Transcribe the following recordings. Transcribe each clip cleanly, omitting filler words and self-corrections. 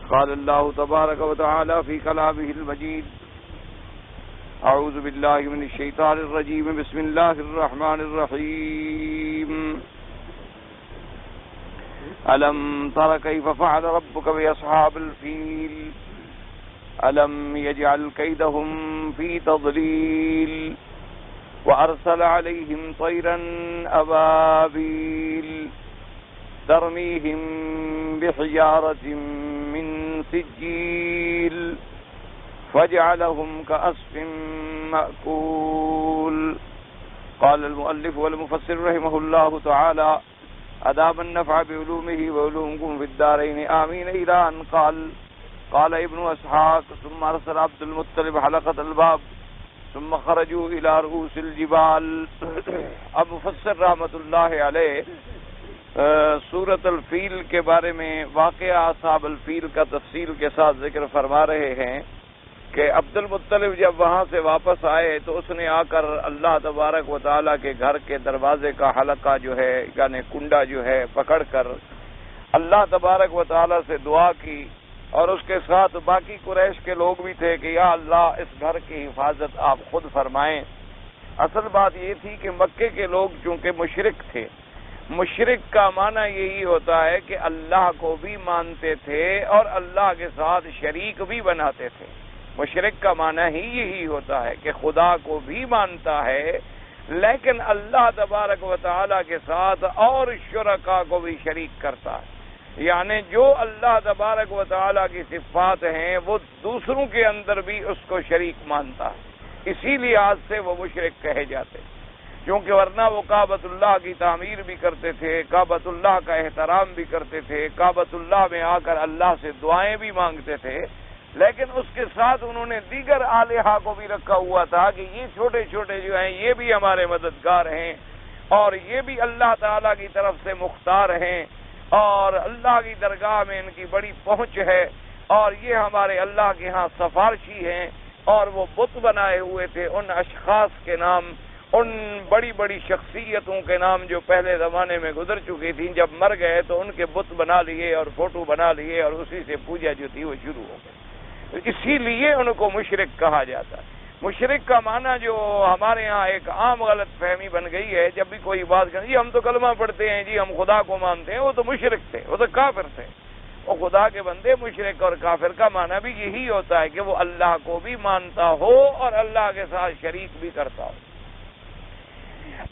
قال الله تبارك وتعالى في كلامه المجيد: أعوذ بالله من الشيطان الرجيم. بسم الله الرحمن الرحيم. ألم تر كيف فعل ربك بأصحاب الفيل ألم يجعل كيدهم في تضليل وأرسل عليهم طيرا أبابيل ترميهم بحجارة من سجيل فجعلهم كعصف مأكول. قال المؤلف والمفسر رحمه الله تعالى: أدام النفع بعلومه وعلومكم في الدارين آمين. إلى أن قال ابن اسحاق: ثم أرسل عبد المطلب حلقة الباب ثم خرجوا إلى رؤوس الجبال. اب مفسر رحمۃ اللہ علیہ سورۃ الفیل کے بارے میں واقعہ اصحاب الفیل کا تفصیل کے ساتھ ذکر فرما رہے ہیں کہ عبد المطلب جب وہاں سے واپس آئے تو اس نے آ کر اللہ تبارک و تعالیٰ کے گھر کے دروازے کا حلقہ جو ہے یعنی کنڈا جو ہے پکڑ کر اللہ تبارک و تعالیٰ سے دعا کی، اور اس کے ساتھ باقی قریش کے لوگ بھی تھے کہ یا اللہ اس گھر کی حفاظت آپ خود فرمائیں۔ اصل بات یہ تھی کہ مکے کے لوگ چونکہ مشرک تھے، مشرک کا معنی یہی ہوتا ہے کہ اللہ کو بھی مانتے تھے اور اللہ کے ساتھ شریک بھی بناتے تھے۔ مشرک کا معنی ہی یہی ہوتا ہے کہ خدا کو بھی مانتا ہے لیکن اللہ تبارک و تعالیٰ کے ساتھ اور شرکا کو بھی شریک کرتا ہے، یعنی جو اللہ تبارک و تعالیٰ کی صفات ہیں وہ دوسروں کے اندر بھی اس کو شریک مانتا ہے، اسی لحاظ سے وہ مشرک کہے جاتے ہیں، کیونکہ ورنہ وہ کعبۃ اللہ کی تعمیر بھی کرتے تھے، کعبۃ اللہ کا احترام بھی کرتے تھے، کعبۃ اللہ میں آ کر اللہ سے دعائیں بھی مانگتے تھے، لیکن اس کے ساتھ انہوں نے دیگر آلہہ کو بھی رکھا ہوا تھا کہ یہ چھوٹے چھوٹے جو ہیں یہ بھی ہمارے مددگار ہیں اور یہ بھی اللہ تعالیٰ کی طرف سے مختار ہیں اور اللہ کی درگاہ میں ان کی بڑی پہنچ ہے اور یہ ہمارے اللہ کے ہاں سفارشی ہیں، اور وہ بت بنائے ہوئے تھے ان اشخاص کے نام، ان بڑی بڑی شخصیتوں کے نام جو پہلے زمانے میں گزر چکی تھیں، جب مر گئے تو ان کے بت بنا لیے اور فوٹو بنا لیے اور اسی سے پوجا جو تھی وہ شروع ہو گئی، اسی لیے ان کو مشرک کہا جاتا ہے۔ مشرک کا معنی جو ہمارے ہاں ایک عام غلط فہمی بن گئی ہے، جب بھی کوئی بات کریں جی ہم تو کلمہ پڑھتے ہیں، جی ہم خدا کو مانتے ہیں، وہ تو مشرک تھے، وہ تو کافر تھے، وہ خدا کے بندے۔ مشرک اور کافر کا معنی بھی یہی ہوتا ہے کہ وہ اللہ کو بھی مانتا ہو اور اللہ کے ساتھ شریک بھی کرتا ہو۔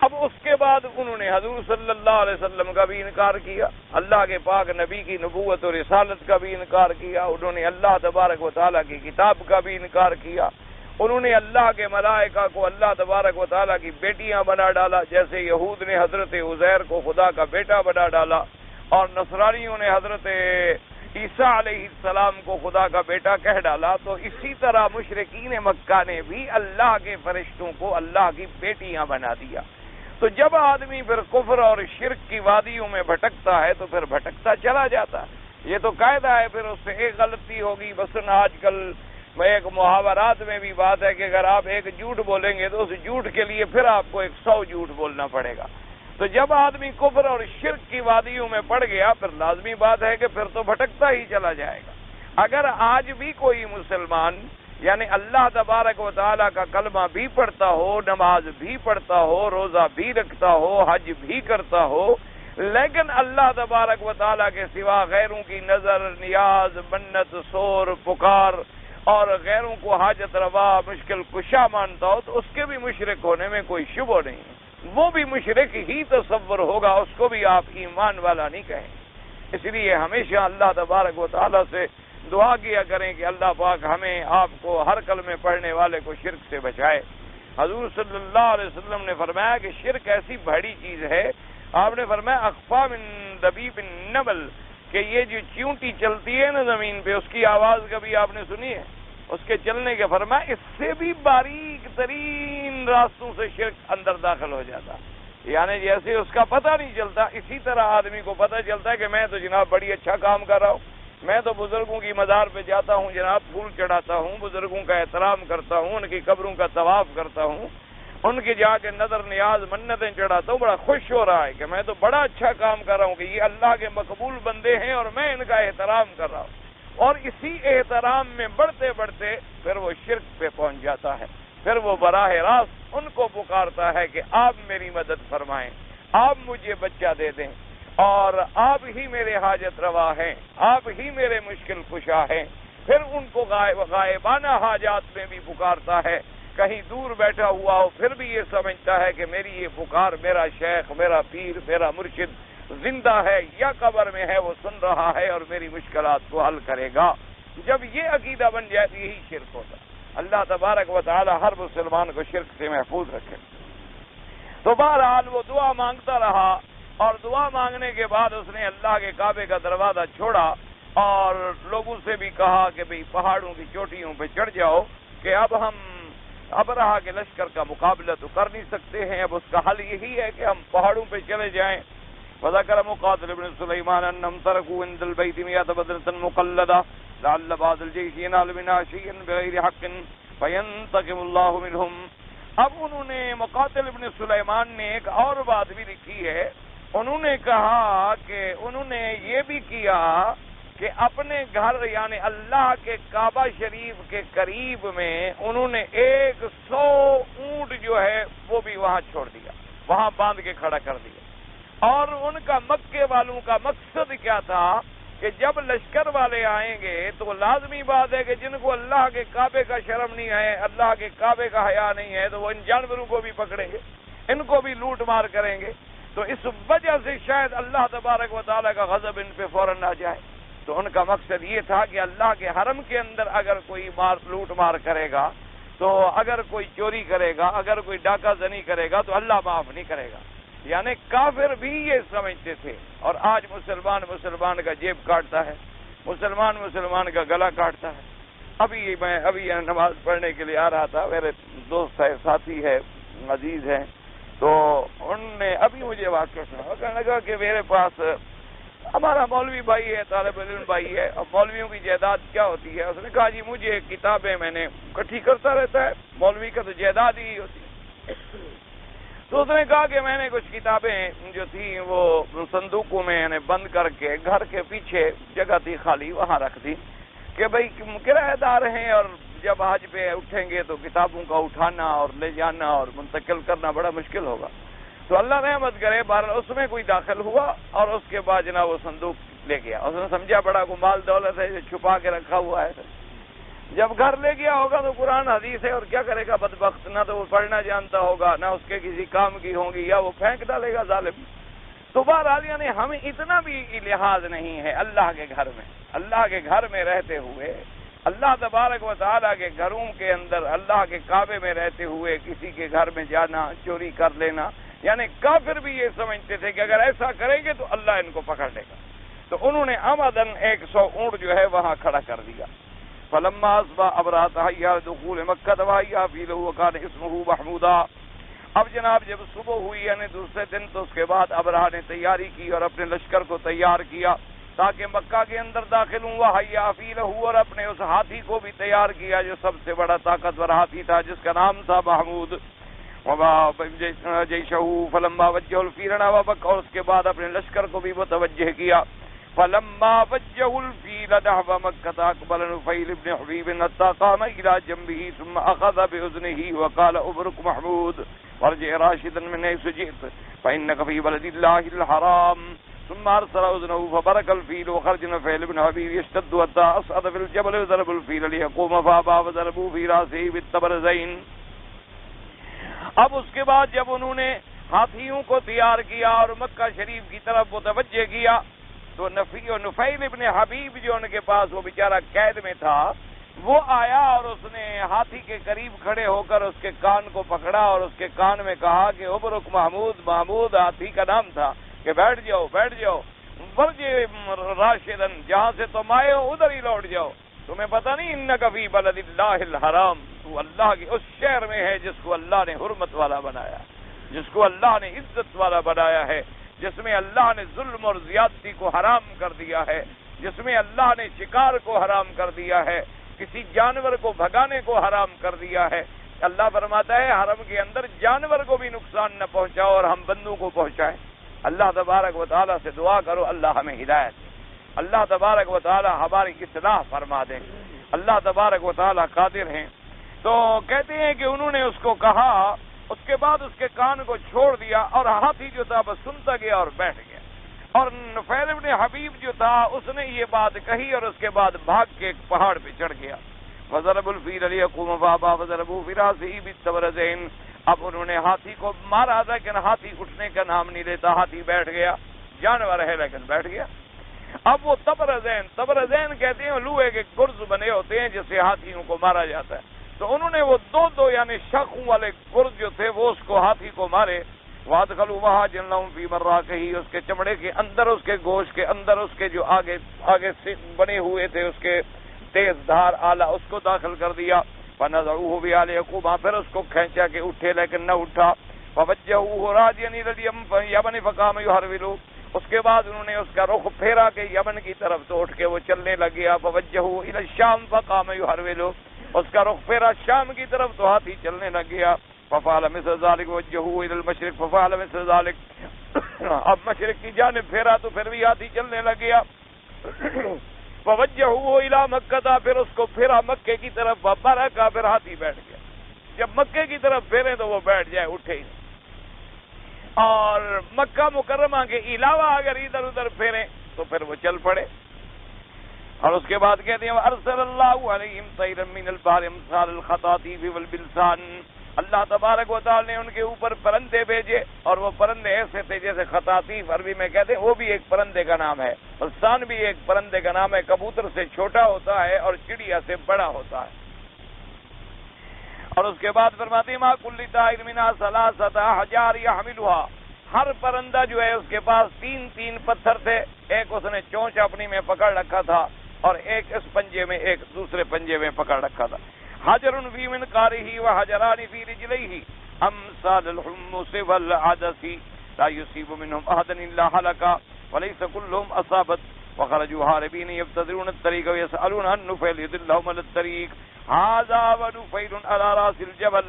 اب اس کے بعد انہوں نے حضور صلی اللہ علیہ وسلم کا بھی انکار کیا، اللہ کے پاک نبی کی نبوت اور رسالت کا بھی انکار کیا، انہوں نے اللہ تبارک و تعالیٰ کی کتاب کا بھی انکار کیا، انہوں نے اللہ کے ملائکہ کو اللہ تبارک و تعالیٰ کی بیٹیاں بنا ڈالا، جیسے یہود نے حضرت عزیر کو خدا کا بیٹا بنا ڈالا اور نصرانیوں نے حضرت عیسیٰ علیہ السلام کو خدا کا بیٹا کہہ ڈالا۔ تو اسی طرح مشرکین مکہ نے بھی اللہ کے فرشتوں کو اللہ کی بیٹیاں بنا دیا۔ تو جب آدمی پھر کفر اور شرک کی وادیوں میں بھٹکتا ہے تو پھر بھٹکتا چلا جاتا ہے، یہ تو قاعدہ ہے۔ پھر اس سے ایک غلطی ہوگی، مثلاً آج کل ایک محاورات میں بھی بات ہے کہ اگر آپ ایک جھوٹ بولیں گے تو اس جھوٹ کے لیے پھر آپ کو 100 جھوٹ بولنا پڑے گا۔ تو جب آدمی کفر اور شرک کی وادیوں میں پڑ گیا پھر لازمی بات ہے کہ پھر تو بھٹکتا ہی چلا جائے گا۔ اگر آج بھی کوئی مسلمان یعنی اللہ تبارک و تعالیٰ کا کلمہ بھی پڑھتا ہو، نماز بھی پڑھتا ہو، روزہ بھی رکھتا ہو، حج بھی کرتا ہو، لیکن اللہ تبارک و تعالیٰ کے سوا غیروں کی نظر، نیاز، منت، سور، پکار اور غیروں کو حاجت روا، مشکل کشا مانتا ہو تو اس کے بھی مشرک ہونے میں کوئی شبہ نہیں، وہ بھی مشرک ہی تصور ہوگا، اس کو بھی آپ ایمان والا نہیں کہیں۔ اس لیے ہمیشہ اللہ تبارک و تعالیٰ سے دعا کیا کریں کہ اللہ پاک ہمیں آپ کو ہر کلمے پڑھنے والے کو شرک سے بچائے۔ حضور صلی اللہ علیہ وسلم نے فرمایا کہ شرک ایسی بڑی چیز ہے، آپ نے فرمایا اخفا من دبیب النمل، کہ یہ جو چیونٹی چلتی ہے نا زمین پہ اس کی آواز کبھی آپ نے سنی ہے؟ اس کے چلنے کے فرمایا اس سے بھی باریک ترین راستوں سے شرک اندر داخل ہو جاتا، یعنی جیسے اس کا پتہ نہیں چلتا اسی طرح آدمی کو پتہ چلتا ہے کہ میں تو جناب بڑی اچھا کام کر رہا ہوں، میں تو بزرگوں کی مزار پہ جاتا ہوں جناب، پھول چڑھاتا ہوں، بزرگوں کا احترام کرتا ہوں، ان کی قبروں کا طواف کرتا ہوں، ان کے جا کے نظر نیاز منتیں چڑھاتا ہوں، بڑا خوش ہو رہا ہے کہ میں تو بڑا اچھا کام کر رہا ہوں کہ یہ اللہ کے مقبول بندے ہیں اور میں ان کا احترام کر رہا ہوں۔ اور اسی احترام میں بڑھتے بڑھتے پھر وہ شرک پہ پہنچ جاتا ہے. پھر وہ براہ راست ان کو پکارتا ہے کہ آپ میری مدد فرمائیں، آپ مجھے بچہ دے دیں، اور آپ ہی میرے حاجت روا ہیں، آپ ہی میرے مشکل کشا ہیں. پھر ان کو غائبانہ حاجات میں بھی پکارتا ہے. کہیں دور بیٹھا ہوا ہو پھر بھی یہ سمجھتا ہے کہ میری یہ پکار میرا شیخ، میرا پیر، میرا مرشد زندہ ہے یا قبر میں ہے، وہ سن رہا ہے اور میری مشکلات کو حل کرے گا. جب یہ عقیدہ بن جاتی یہی شرک ہوتا. اللہ تبارک و تعالی ہر مسلمان کو شرک سے محفوظ رکھے. تو بہرحال وہ دعا مانگتا رہا، اور دعا مانگنے کے بعد اس نے اللہ کے کعبے کا دروازہ چھوڑا اور لوگوں سے بھی کہا کہ بھئی پہاڑوں کی چوٹیوں پہ چڑھ جاؤ، کہ اب ہم ابرہہ کے لشکر کا مقابلہ تو کر نہیں سکتے ہیں، اب اس کا حل یہی ہے کہ ہم پہاڑوں پہ چلے جائیں. وذكر مقاتل بن سليمان أنهم تركوا عند البيت 100 بدرة مقلدة لعل بعض الجيش ينال منها شيئا بغير حق فينتقم الله منهم. اب انہوں نے مقاتل ابن سلیمان نے ایک اور بات بھی لکھی ہے. انہوں نے کہا کہ انہوں نے یہ بھی کیا کہ اپنے گھر یعنی اللہ کے کعبہ شریف کے قریب میں انہوں نے 100 اونٹ جو ہے وہ بھی وہاں چھوڑ دیا، وہاں باندھ کے کھڑا کر دیا. اور ان کا مکے والوں کا مقصد کیا تھا کہ جب لشکر والے آئیں گے تو لازمی بات ہے کہ جن کو اللہ کے کعبے کا شرم نہیں ہے، اللہ کے کعبے کا حیا نہیں ہے، تو وہ ان جانوروں کو بھی پکڑیں گے، ان کو بھی لوٹ مار کریں گے. تو اس وجہ سے شاید اللہ تبارک و تعالیٰ کا غضب ان پہ فوراً آ جائے. تو ان کا مقصد یہ تھا کہ اللہ کے حرم کے اندر اگر کوئی لوٹ مار کرے گا، تو اگر کوئی چوری کرے گا، اگر کوئی ڈاکہ زنی کرے گا تو اللہ معاف نہیں کرے گا. یعنی کافر بھی یہ سمجھتے تھے. اور آج مسلمان کا جیب کاٹتا ہے، مسلمان کا گلا کاٹتا ہے. ابھی نماز پڑھنے کے لیے آ رہا تھا، میرے دوست ہے، ساتھی ہے، عزیز ہیں، تو انہوں نے ابھی مجھے واقعہ سنا. کہنے لگا کہ میرے پاس ہمارا مولوی بھائی ہے، طالب علم بھائی ہے، اور مولویوں کی جائیداد کیا ہوتی ہے؟ اس نے کہا جی مجھے کتابیں میں نے اکٹھی کرتا رہتا ہے، مولوی کا تو جائیداد ہی ہوتی ہے. تو اس نے کہا کہ میں نے کچھ کتابیں جو تھیں وہ صندوقوں میں یعنی بند کر کے گھر کے پیچھے جگہ تھی خالی، وہاں رکھ دی کہ بھئی کرایہ دار ہیں اور جب حج پہ اٹھیں گے تو کتابوں کا اٹھانا اور لے جانا اور منتقل کرنا بڑا مشکل ہوگا. تو اللہ رحمت کرے، بہرحال اس میں کوئی داخل ہوا اور اس کے بعد جناب وہ صندوق لے گیا. اس نے سمجھا بڑا کو مال دولت ہے جو چھپا کے رکھا ہوا ہے. جب گھر لے گیا ہوگا تو قرآن حدیث ہے، اور کیا کرے گا بدبخت، نہ تو وہ پڑھنا جانتا ہوگا، نہ اس کے کسی کام کی ہوں گی، یا وہ پھینک ڈالے گا ظالم. تو بہرحال یعنی ہمیں اتنا بھی لحاظ نہیں ہے اللہ کے گھر میں. اللہ کے گھر میں رہتے ہوئے، اللہ تبارک و تعالیٰ کے گھروں کے اندر، اللہ کے کعبے میں رہتے ہوئے کسی کے گھر میں جانا، چوری کر لینا، یعنی کافر بھی یہ سمجھتے تھے کہ اگر ایسا کریں گے تو اللہ ان کو پکڑ لے گا. تو انہوں نے عمدن 100 اونٹ جو ہے وہاں کھڑا کر دیا. فلما اصبح ابرہہ تحیّا دخول مکہ وحیّا فی لہ وکان اسمہ محمودا. اب جناب جب صبح ہوئی یعنی دوسرے دن، تو اس کے بعد ابرہہ نے تیاری کی اور اپنے لشکر کو تیار کیا تاکہ مکہ کے اندر داخل ہوں. وحیّا فی لہ، اور اپنے اس ہاتھی کو بھی تیار کیا جو سب سے بڑا طاقتور ہاتھی تھا جس کا نام تھا محمود. جیشہ فلما وجہ الفیل وبک، اور اس کے بعد اپنے لشکر کو بھی متوجہ کیا. فلما وجہ الفیل نحو مکہ اقبل نفیل بن حبیب حتی قام الى جنبہ ثم اخذ باذنہ وقال ابرک محمود وارجع راشدا من حیث جئت فانک فی بلد اللہ الحرام. ثم ارسل اذنه فبرك الفيل وخرج نفيل بن حبيب يشتد حتى اصعد في الجبل وضرب الفيل ليقوم فابى وضربوا في راسه بالتبرزين. اب اس کے بعد جب انہوں نے ہاتھیوں کو تیار کیا اور مکہ شریف کی طرف متوجہ کیا، تو نفیل ابن حبیب جو ان کے پاس وہ بیچارہ قید میں تھا، وہ آیا اور اس نے ہاتھی کے قریب کھڑے ہو کر اس کے کان کو پکڑا اور اس کے کان میں کہا کہ ابرک محمود، محمود ہاتھی کا نام تھا، کہ بیٹھ جاؤ ورجے راشدن، جہاں سے تم آئے ہو ادھر ہی لوٹ جاؤ. تمہیں پتہ نہیں انک فی بلد اللہ الحرام، تو اللہ کے اس شہر میں ہے جس کو اللہ نے حرمت والا بنایا، جس کو اللہ نے عزت والا بنایا ہے، جس میں اللہ نے ظلم اور زیادتی کو حرام کر دیا ہے، جس میں اللہ نے شکار کو حرام کر دیا ہے، کسی جانور کو بھگانے کو حرام کر دیا ہے. اللہ فرماتا ہے حرم کے اندر جانور کو بھی نقصان نہ پہنچاؤ اور ہم بندوں کو پہنچائیں. اللہ تبارک و تعالیٰ سے دعا کرو اللہ ہمیں ہدایت. اللہ تبارک و تعالی ہماری اصلاح فرما دیں، اللہ تبارک و تعالی قادر ہیں۔ تو کہتے ہیں کہ انہوں نے اس کو کہا، اس کے بعد اس کے کان کو چھوڑ دیا اور ہاتھی جو تھا بس سنتا گیا اور بیٹھ گیا، اور نفیل ابن حبیب جو تھا اس نے یہ بات کہی اور اس کے بعد بھاگ کے ایک پہاڑ پہ چڑھ گیا۔ وضرب الفیل لیقوم بابا وضربوا فراسه بالتبرزین، اب انہوں نے ہاتھی کو مارا تھا لیکن ہاتھی اٹھنے کا نام نہیں لیتا، ہاتھی بیٹھ گیا، جانور ہے لیکن بیٹھ گیا۔ اب وہ تبرزین کہتے ہیں لوہے کے گرز بنے ہوتے ہیں جس سے ہاتھیوں کو مارا جاتا ہے، تو انہوں نے وہ دو یعنی شاخوں والے گرز جو تھے وہ اس کو ہاتھی کو مارے۔ وادخلوا مہاجن لهم فی مراکہ، اس کے چمڑے کے اندر، اس کے گوشت کے اندر، اس کے جو آگے سے بنے ہوئے تھے اس کے تیز دھار آلہ اس کو داخل کر دیا۔ فنزعوه بآل یعقوب، پھر اس کو کھینچا کے اٹھے لیکن نہ اٹھا۔ فوجهوه راجعا الى اليمن فقام يحرول، اس کے بعد انہوں نے اس کا رخ پھیرا کہ یمن کی طرف تو اٹھ کے وہ چلنے لگ گیا۔ فوجهه الى الشام فقام يحرول، اس کا رخ پھیرا شام کی طرف تو ہاتھی چلنے لگ گیا۔ ففعل مثل ذلك وجهه الى المشرق ففعل مثل ذلك، اب مشرق کی جانب پھیرا تو پھر بھی ہاتھی چلنے لگ گیا۔ فوجهه الى مکہ، پھر اس کو پھیرا مکے کی طرف، فبرکا، پھر ہاتھی بیٹھ گیا۔ جب مکے کی طرف پھیرے تو وہ بیٹھ جائے، اٹھے ہی، اور مکہ مکرمہ کے علاوہ اگر ادھر ادھر پھیرے تو پھر وہ چل پڑے۔ اور اس کے بعد کہتے ہیں ارسل اللہ علیہم طیرا من البحر امثال الخطاطیف والبلسان، اللہ تبارک و تعالی نے ان کے اوپر پرندے بھیجے، اور وہ پرندے ایسے تھے جیسے خطاطیف عربی میں کہتے ہیں، وہ بھی ایک پرندے کا نام ہے، بلسان بھی ایک پرندے کا نام ہے، کبوتر سے چھوٹا ہوتا ہے اور چڑیا سے بڑا ہوتا ہے۔ اور اس کے بعد فرماتے ہیں ما کل طائر منها ثلاثه احجار يحملها، ہر پرندہ جو ہے اس کے پاس تین پتھر تھے، ایک اس نے چونچ اپنی میں پکڑ رکھا تھا اور ایک اس پنجے میں، ایک دوسرے پنجے میں پکڑ رکھا تھا۔ حجر فی منقارہ وحجران فی رجلیہ امثال الحمص والعدس لا يصيب منهم احد الا هلك وليس كلهم اصابت وخرجوا هاربين يبتدرون الطريق ويسألون عن نفيل يدلهم على الطريق هذا ونفيل على راس الجبل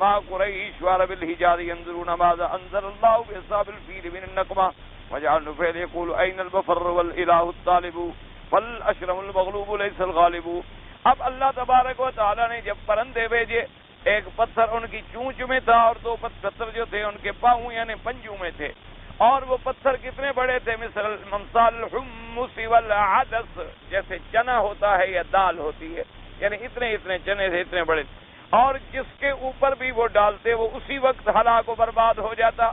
ما قريش وعرب الحجاز ينظرون ماذا انزل الله بأصحاب الفيل من النقمة وجعل نفيل يقول أين البفر والإله الطالب فالأشرم المغلوب ليس الغالب۔ اب اللہ تبارک و تعالی نے جب پرندے بھیجے، ایک پتھر ان کی چونچ میں تھا اور دو پتھر جو تھے ان کے پاؤں یعنی پنجوں میں تھے، اور وہ پتھر کتنے بڑے تھے؟ مثل امثال الحمص والعدس، جیسے چنا ہوتا ہے یا دال ہوتی ہے، یعنی اتنے چنے تھے، اتنے بڑے، اور جس کے اوپر بھی وہ ڈالتے وہ اسی وقت ہلاک و برباد ہو جاتا۔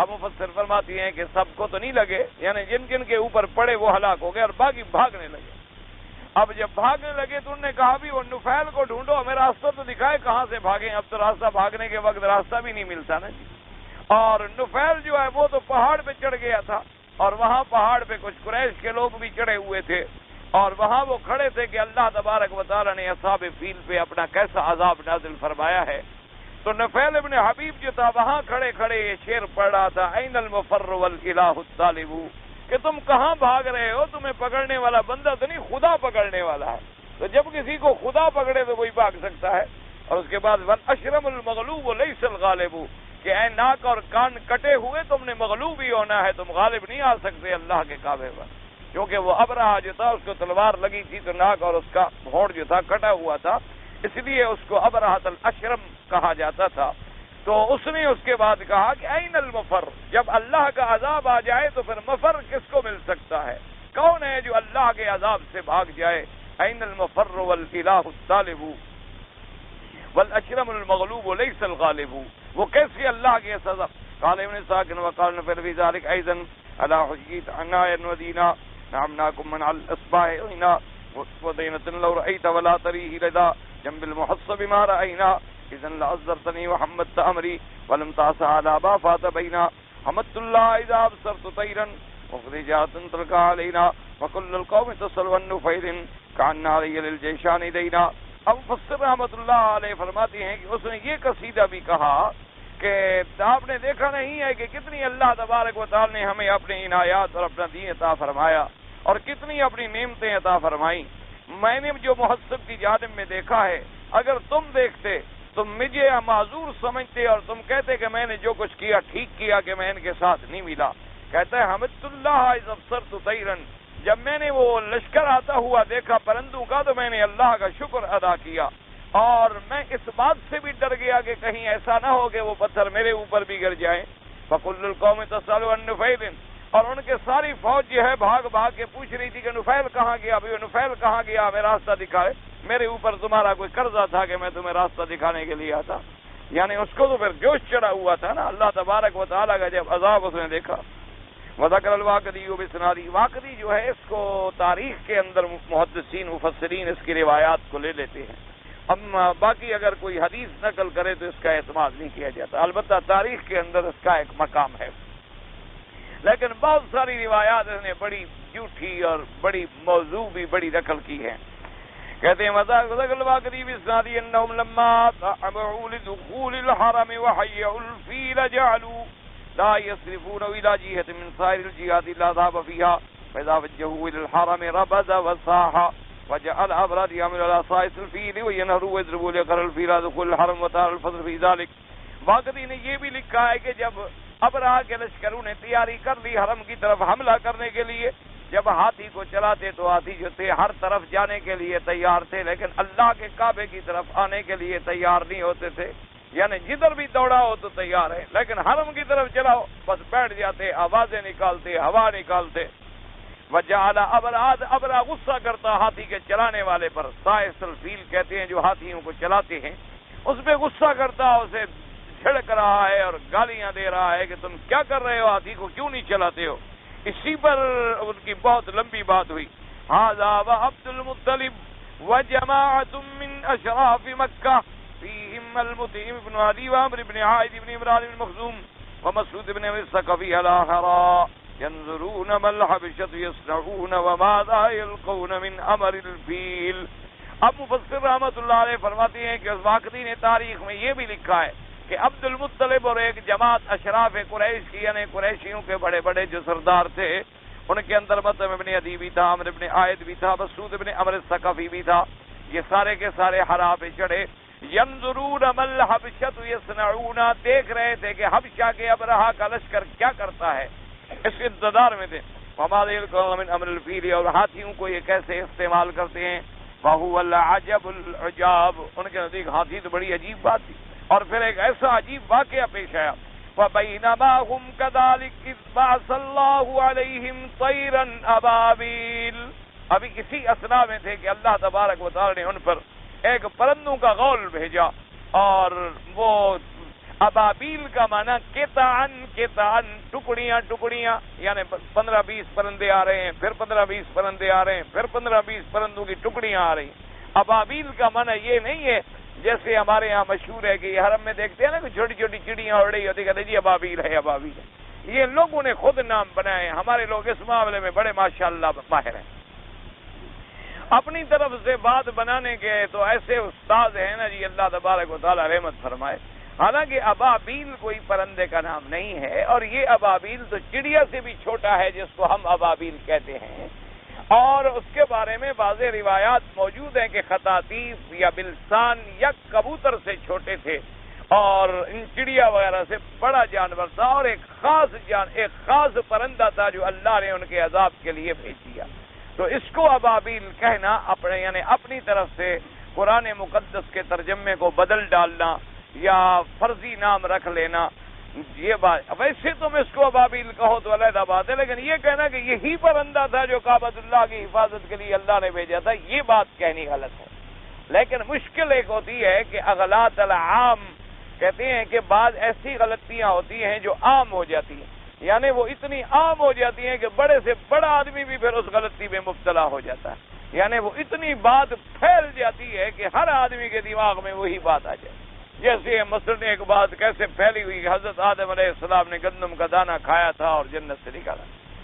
اب مفسر فرماتی ہیں کہ سب کو تو نہیں لگے، یعنی جن جن کے اوپر پڑے وہ ہلاک ہو گئے اور باقی بھاگنے لگے۔ اب جب بھاگنے لگے تو انہوں نے کہا بھی وہ نفیل کو ڈھونڈو، ہمیں راستہ تو دکھائے کہاں سے بھاگیں، اب تو راستہ بھاگنے کے وقت راستہ بھی نہیں ملتا نا جی۔ اور نفیل جو ہے وہ تو پہاڑ پہ چڑھ گیا تھا، اور وہاں پہاڑ پہ کچھ قریش کے لوگ بھی چڑھے ہوئے تھے، اور وہاں وہ کھڑے تھے کہ اللہ تبارک و تعالی نے اصحاب فیل پہ اپنا کیسا عذاب نازل فرمایا ہے۔ تو نفیل ابن حبیب جو تھا وہاں کھڑے یہ شعر پڑھ رہا تھا، این المفر والالہ الطالب، کہ تم کہاں بھاگ رہے ہو، تمہیں پکڑنے والا بندہ تو نہیں، خدا پکڑنے والا ہے، تو جب کسی کو خدا پکڑے تو وہی بھاگ سکتا ہے۔ اور اس کے بعد والاشرم المغلوب لیس الغالب، کہ اے ناک اور کان کٹے ہوئے تم نے مغلوب ہی ہونا ہے، تم غالب نہیں آ سکتے اللہ کے کعبے پر، کیونکہ وہ ابرہہ جو تھا اس کو تلوار لگی تھی تو ناک اور اس کا ہونٹ جو تھا کٹا ہوا تھا، اس لیے اس کو ابرہۃ الاشرم کہا جاتا تھا۔ تو اس نے اس کے بعد کہا کہ این المفر، جب اللہ کا عذاب آ جائے تو پھر مفر کس کو مل سکتا ہے؟ کون ہے جو اللہ کے عذاب سے بھاگ جائے؟ این المفر والالہ الطالب والاشرم المغلوب لیس الغالب، وہ کیسے اللہ کے سزا؟ قال ابن ساکن وقال نفر فی ذلك ایضا علی حجیت عناء ودینا نعمناکم من علی الاصباح عینا ودینة لو رأیت ولا تریه لدى جنب المحصب ما رأینا اذن لعذرتنی وحمدت امری ولم تعص على ما فات بینا حمدت اللہ اذا ابصرت طیرا مخرجات تلقى علینا وکل القوم تصل والنفیر کعنا علی للجیشان دینا۔ اب مفسر رحمت اللہ علیہ فرماتے ہیں کہ اس نے یہ قصیدہ بھی کہا کہ آپ نے دیکھا نہیں ہے کہ کتنی اللہ تبارک و تعالی نے ہمیں اپنی عنایات اور اپنا دین عطا فرمایا اور کتنی اپنی نعمتیں عطا فرمائیں۔ میں نے جو محسب کی جانب میں دیکھا ہے، اگر تم دیکھتے تم مجھے معذور سمجھتے اور تم کہتے کہ میں نے جو کچھ کیا ٹھیک کیا کہ میں ان کے ساتھ نہیں ملا۔ کہتا ہے حمدت اللہ اذ ابصرت طیرا، جب میں نے وہ لشکر آتا ہوا دیکھا پرندوں کا تو میں نے اللہ کا شکر ادا کیا، اور میں اس بات سے بھی ڈر گیا کہ کہیں ایسا نہ ہو کہ وہ پتھر میرے اوپر بھی گر جائیں۔ فَكُلُّ الْقَوْمِ تَسْأَلُ عَن نُفَيْلٍ، اور ان کے ساری فوج جو ہے بھاگ بھاگ کے پوچھ رہی تھی کہ نفیل کہاں گیا، ابھی نفیل کہاں گیا، ہمیں راستہ دکھائے، میرے اوپر تمہارا کوئی قرضہ تھا کہ میں تمہیں راستہ دکھانے کے لیے آتا۔ یعنی اس کو تو پھر جوش چڑھا ہوا تھا نا اللہ تبارک و تعالیٰ کا جب عذاب اس نے دیکھا۔ وذکر الواقدی بسنادی، واقدی جو ہے اس کو تاریخ کے اندر محدثین مفسرین اس کی روایات کو لے لیتے ہیں، اما باقی اگر کوئی حدیث نقل کرے تو اس کا اعتماد نہیں کیا جاتا، البتہ تاریخ کے اندر اس کا ایک مقام ہے، لیکن بہت ساری روایات اس نے بڑی جھوٹی اور بڑی موضوع بھی بڑی نقل کی ہے۔ کہتے ہیں وذکر الواقدی بسنادی انہم لما تعمعوا لدخول الحرم وحیعوا الفیل جعلوا لا يصرفون إلى جهة من سائر الجهات إلا ذهب فيها فإذا وجهوا إلى الحرم ربز وصاح وجعل أبراد يعمل على صائص الفيل وينهروا ويضربوا ليقر الفيل دخول الحرم وتار الفضل في ذلك۔ واقعی نے یہ بھی لکھا ہے کہ جب ابرہا کے لشکروں نے تیاری کر لی حرم کی طرف حملہ کرنے کے لیے، جب ہاتھی کو چلاتے تو ہاتھی جو تھے ہر طرف جانے کے لیے تیار تھے، لیکن اللہ کے کعبے کی طرف آنے کے لیے تیار نہیں ہوتے تھے، یعنی جدھر بھی دوڑا ہو تو تیار ہے، لیکن حرم کی طرف چلاؤ بس بیٹھ جاتے، آوازیں نکالتے، ہوا نکالتے۔ وجعل ابرا غصہ کرتا ہاتھی کے چلانے والے پر، سائس الفیل کہتے ہیں جو ہاتھیوں کو چلاتے ہیں، اس پہ غصہ کرتا، اسے جھڑک رہا ہے اور گالیاں دے رہا ہے کہ تم کیا کر رہے ہو، ہاتھی کو کیوں نہیں چلاتے ہو۔ اسی پر ان کی بہت لمبی بات ہوئی۔ ھذا وعبد المطلب وجماعۃ من اشراف مکہ فيهم المطعم بن عدي وعمر بن عائد بن عمران بن مخزوم ومسعود بن الثقفي الآخر ينظرون ما الحبشة يصنعون وماذا يلقون من أمر الفيل۔ اب مفسر رحمۃ اللہ علیہ فرماتے ہیں کہ اس واقعی نے تاریخ میں یہ بھی لکھا ہے کہ عبد المطلب اور ایک جماعت اشراف قریش کی، یعنی قریشیوں کے بڑے بڑے جو سردار تھے، ان کے اندر مطعم ابن عدی بھی تھا، عمر ابن عائد بھی تھا، مسعود ابن عمر الثقفی بھی تھا، یہ سارے کے سارے ہرا پہ چڑھے۔ ینظرون ما الحبشۃ یصنعون، دیکھ رہے تھے کہ حبشہ کے ابرہا کا لشکر کیا کرتا ہے، اس انتظار میں تھے۔ وما یلقون من امر الفیل، اور ہاتھیوں کو یہ کیسے استعمال کرتے ہیں۔ وهو العجب العجاب، ان کے نزدیک ہاتھی تو بڑی عجیب بات تھی۔ اور پھر ایک ایسا عجیب واقعہ پیش آیا، وبینما هم كذلك اذ بعث الله عليهم طيرا ابابيل، ابھی اسی اثنا میں تھے کہ اللہ تبارک و تعالی نے ان پر ایک پرندوں کا غول بھیجا، اور وہ ابابیل کا معنی کتان ٹکڑیاں ٹکڑیاں، یعنی 15-20 پرندے آ رہے ہیں، پھر 15-20 پرندے آ رہے ہیں، پھر 15-20 پرندوں کی ٹکڑیاں آ رہی ہیں۔ ابابیل کا معنی یہ نہیں ہے جیسے ہمارے یہاں مشہور ہے کہ یہ حرم میں دیکھتے ہیں نا کہ چھوٹی چھوٹی چڑیاں اڑ رہی ہوتی، کہتے جی ابابیل ہے ابابیل ہے۔ یہ لوگوں نے خود نام بنائے، ہمارے لوگ اس معاملے میں بڑے ماشاءاللہ ماہر ہیں۔ اپنی طرف سے بات بنانے کے تو ایسے استاد ہیں نا جی، اللہ تبارک و تعالی رحمت فرمائے۔ حالانکہ ابابیل کوئی پرندے کا نام نہیں ہے، اور یہ ابابیل تو چڑیا سے بھی چھوٹا ہے جس کو ہم ابابیل کہتے ہیں، اور اس کے بارے میں واضح روایات موجود ہیں کہ خطاطیف یا بلسان یا کبوتر سے چھوٹے تھے، اور ان چڑیا وغیرہ سے بڑا جانور تھا، اور ایک خاص پرندہ تھا جو اللہ نے ان کے عذاب کے لیے بھیج دیا۔ تو اس کو ابابیل کہنا اپنے یعنی اپنی طرف سے قرآن مقدس کے ترجمے کو بدل ڈالنا یا فرضی نام رکھ لینا، یہ بات ویسے تم اس کو ابابیل کہو تو علیحدہ بات ہے، لیکن یہ کہنا کہ یہی پرندہ تھا جو کعبۃ اللہ کی حفاظت کے لیے اللہ نے بھیجا تھا، یہ بات کہنی غلط ہے۔ لیکن مشکل ایک ہوتی ہے کہ اغلاط العام کہتے ہیں کہ بعض ایسی غلطیاں ہوتی ہیں جو عام ہو جاتی ہیں، یعنی وہ اتنی عام ہو جاتی ہیں کہ بڑے سے بڑا آدمی بھی پھر اس غلطی میں مبتلا ہو جاتا ہے، یعنی وہ اتنی بات پھیل جاتی ہے کہ ہر آدمی کے دماغ میں وہی بات آ جائے۔ جیسے مثلاً ایک بات کیسے پھیلی ہوئی کہ حضرت آدم علیہ السلام نے گندم کا دانہ کھایا تھا اور جنت سے نکالا،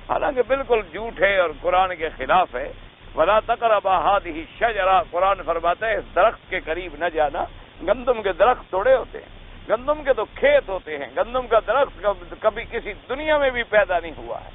حالانکہ بالکل جھوٹ ہے اور قرآن کے خلاف ہے۔ وَلَا تَقْرَبَا هَٰذِهِ الشَّجَرَةَ، قرآن فرماتا ہے اس درخت کے قریب نہ جانا۔ گندم کے درخت توڑے ہوتے ہیں، گندم کے تو کھیت ہوتے ہیں، گندم کا درخت کبھی کسی دنیا میں بھی پیدا نہیں ہوا ہے،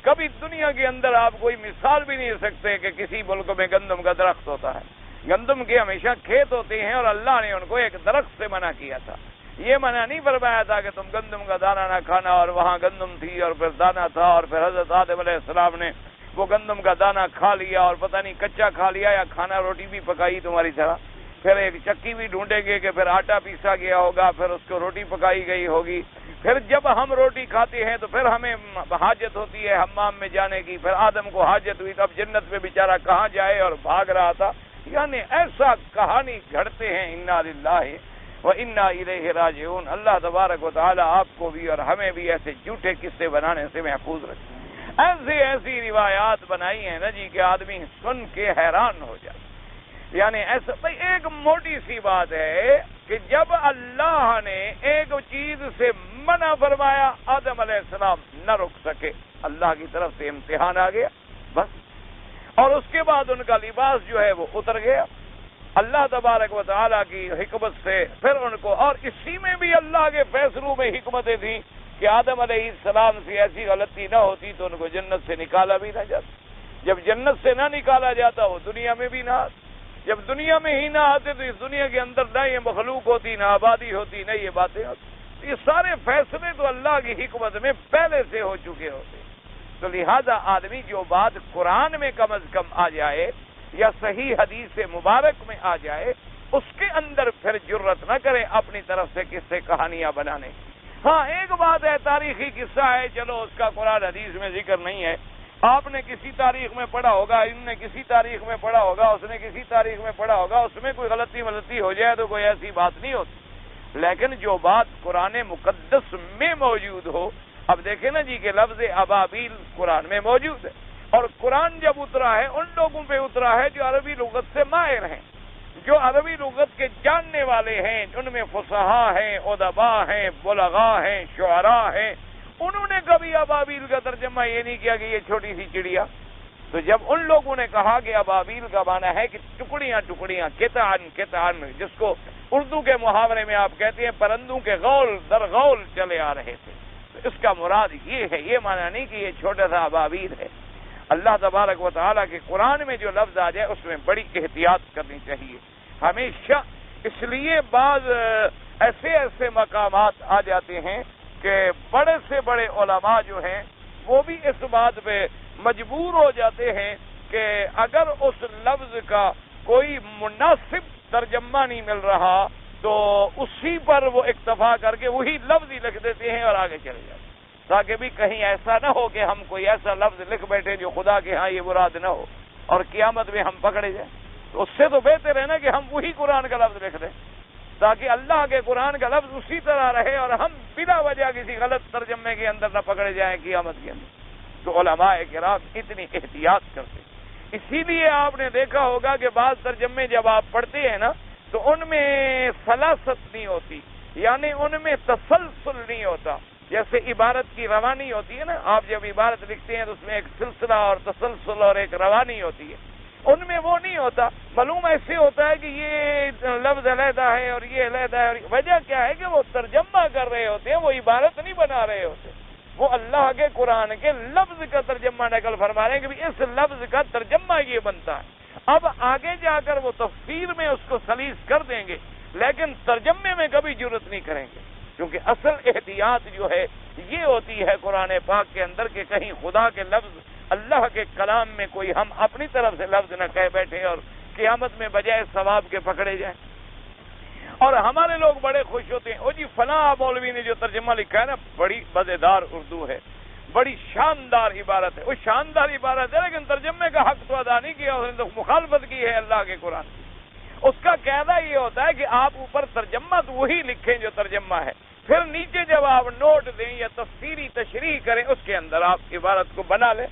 کبھی دنیا کے اندر آپ کوئی مثال بھی نہیں دے سکتے کہ کسی ملک میں گندم کا درخت ہوتا ہے۔ گندم کے ہمیشہ کھیت ہوتے ہیں، اور اللہ نے ان کو ایک درخت سے منع کیا تھا، یہ منع نہیں فرمایا تھا کہ تم گندم کا دانہ نہ کھانا، اور وہاں گندم تھی اور پھر دانہ تھا، اور پھر حضرت آدم علیہ السلام نے وہ گندم کا دانہ کھا لیا اور پتہ نہیں کچا کھا لیا یا کھانا روٹی بھی پکائی تمہاری طرح، پھر ایک چکی بھی ڈھونڈیں گے کہ پھر آٹا پیسا گیا ہوگا، پھر اس کو روٹی پکائی گئی ہوگی، پھر جب ہم روٹی کھاتے ہیں تو پھر ہمیں حاجت ہوتی ہے حمام میں جانے کی، پھر آدم کو حاجت ہوئی تو اب جنت میں بیچارہ کہاں جائے اور بھاگ رہا تھا. یعنی ایسا کہانی گھڑتے ہیں. انا للہ و انا الیہ راجعون. اللہ تبارک و تعالی آپ کو بھی اور ہمیں بھی ایسے جھوٹے قصے بنانے سے محفوظ رکھے. ایسی روایات بنائی ہیں نا جی کہ آدمی سن کے حیران ہو جائے. یعنی ایسا بھائی ایک موٹی سی بات ہے کہ جب اللہ نے ایک چیز سے منع فرمایا آدم علیہ السلام نہ رک سکے، اللہ کی طرف سے امتحان آ گیا بس، اور اس کے بعد ان کا لباس جو ہے وہ اتر گیا اللہ تبارک و تعالیٰ کی حکمت سے. پھر ان کو، اور اسی میں بھی اللہ کے فیصلوں میں حکمتیں تھیں کہ آدم علیہ السلام سے ایسی غلطی نہ ہوتی تو ان کو جنت سے نکالا بھی نہ جاتا. جب جنت سے نہ نکالا جاتا وہ دنیا میں بھی نہ آتا. جب دنیا میں ہی نہ آتے تو اس دنیا کے اندر نہ یہ مخلوق ہوتی، نہ آبادی ہوتی، نہ یہ باتیں ہوتی. یہ سارے فیصلے تو اللہ کی حکمت میں پہلے سے ہو چکے ہوتے. تو لہذا آدمی جو بات قرآن میں کم از کم آ جائے یا صحیح حدیث مبارک میں آ جائے، اس کے اندر پھر جرت نہ کرے اپنی طرف سے قصے کہانیاں بنانے. ہاں ایک بات ہے، تاریخی قصہ ہے، چلو اس کا قرآن حدیث میں ذکر نہیں ہے. آپ نے کسی تاریخ میں پڑھا ہوگا، ان نے کسی تاریخ میں پڑھا ہوگا، اس نے کسی تاریخ میں پڑھا ہوگا، اس میں کوئی غلطی ہو جائے تو کوئی ایسی بات نہیں ہوتی. لیکن جو بات قرآن مقدس میں موجود ہو، اب دیکھیں نا جی کہ لفظ ابابیل قرآن میں موجود ہے، اور قرآن جب اترا ہے ان لوگوں پہ اترا ہے جو عربی لغت سے ماہر ہیں، جو عربی لغت کے جاننے والے ہیں. ان میں فصحاء ہیں، ادباء ہیں، بلغاء ہیں، شعراء ہیں. انہوں نے کبھی ابابیل کا ترجمہ یہ نہیں کیا کہ یہ چھوٹی سی چڑیا. تو جب ان لوگوں نے کہا کہ ابابیل کا معنی ہے کہ ٹکڑیاں ٹکڑیاں، قطعاً، جس کو اردو کے محاورے میں آپ کہتے ہیں پرندوں کے غول در غول چلے آ رہے تھے، تو اس کا مراد یہ ہے، یہ معنی نہیں کہ یہ چھوٹا سا ابابیل ہے. اللہ تبارک و تعالیٰ کے قرآن میں جو لفظ آ جائے اس میں بڑی احتیاط کرنی چاہیے ہمیشہ. اس لیے بعض ایسے مقامات آ جاتے ہیں کہ بڑے سے بڑے علماء جو ہیں وہ بھی اس بات پہ مجبور ہو جاتے ہیں کہ اگر اس لفظ کا کوئی مناسب ترجمہ نہیں مل رہا تو اسی پر وہ اکتفا کر کے وہی لفظ ہی لکھ دیتے ہیں اور آگے چلے جاتے ہیں، تاکہ بھی کہیں ایسا نہ ہو کہ ہم کوئی ایسا لفظ لکھ بیٹھے جو خدا کے ہاں یہ مراد نہ ہو اور قیامت میں ہم پکڑے جائیں. تو اس سے تو بہتر ہے نا کہ ہم وہی قرآن کا لفظ لکھ دیں تاکہ اللہ کے قرآن کا لفظ اسی طرح رہے اور ہم بلا وجہ کسی غلط ترجمے کے اندر نہ پکڑے جائیں قیامت کے اندر. تو علماء کرام اتنی احتیاط کرتے. اسی لیے آپ نے دیکھا ہوگا کہ بعض ترجمے جب آپ پڑھتے ہیں نا تو ان میں سلاست نہیں ہوتی، یعنی ان میں تسلسل نہیں ہوتا. جیسے عبارت کی روانی ہوتی ہے نا، آپ جب عبارت لکھتے ہیں تو اس میں ایک سلسلہ اور تسلسل اور ایک روانی ہوتی ہے، ان میں وہ نہیں ہوتا. معلوم ایسے ہوتا ہے کہ یہ لفظ علیحدہ ہے اور یہ علیحدہ ہے، اور وجہ کیا ہے کہ وہ ترجمہ کر رہے ہوتے ہیں، وہ عبارت نہیں بنا رہے ہوتے، وہ اللہ کے قرآن کے لفظ کا ترجمہ نقل فرما رہے ہیں کہ اس لفظ کا ترجمہ یہ بنتا ہے. اب آگے جا کر وہ تفسیر میں اس کو سلیس کر دیں گے لیکن ترجمے میں کبھی جرت نہیں کریں گے، کیونکہ اصل احتیاط جو ہے یہ ہوتی ہے قرآن پاک کے اندر کہ کہیں خدا کے لفظ اللہ کے کلام میں کوئی ہم اپنی طرف سے لفظ نہ کہہ بیٹھے اور قیامت میں بجائے ثواب کے پکڑے جائیں. اور ہمارے لوگ بڑے خوش ہوتے ہیں، او جی فلاں مولوی نے جو ترجمہ لکھا ہے نا بڑی مزیدار اردو ہے، بڑی شاندار عبارت ہے. وہ شاندار عبارت ہے لیکن ترجمے کا حق تو ادا نہیں کیا، اس نے تو مخالفت کی ہے اللہ کے قرآن کی. اس کا قاعدہ یہ ہوتا ہے کہ آپ اوپر ترجمہ تو وہی لکھیں جو ترجمہ ہے، پھر نیچے جب آپ نوٹ دیں یا تفسیری تشریح کریں اس کے اندر آپ عبارت کو بنا لیں،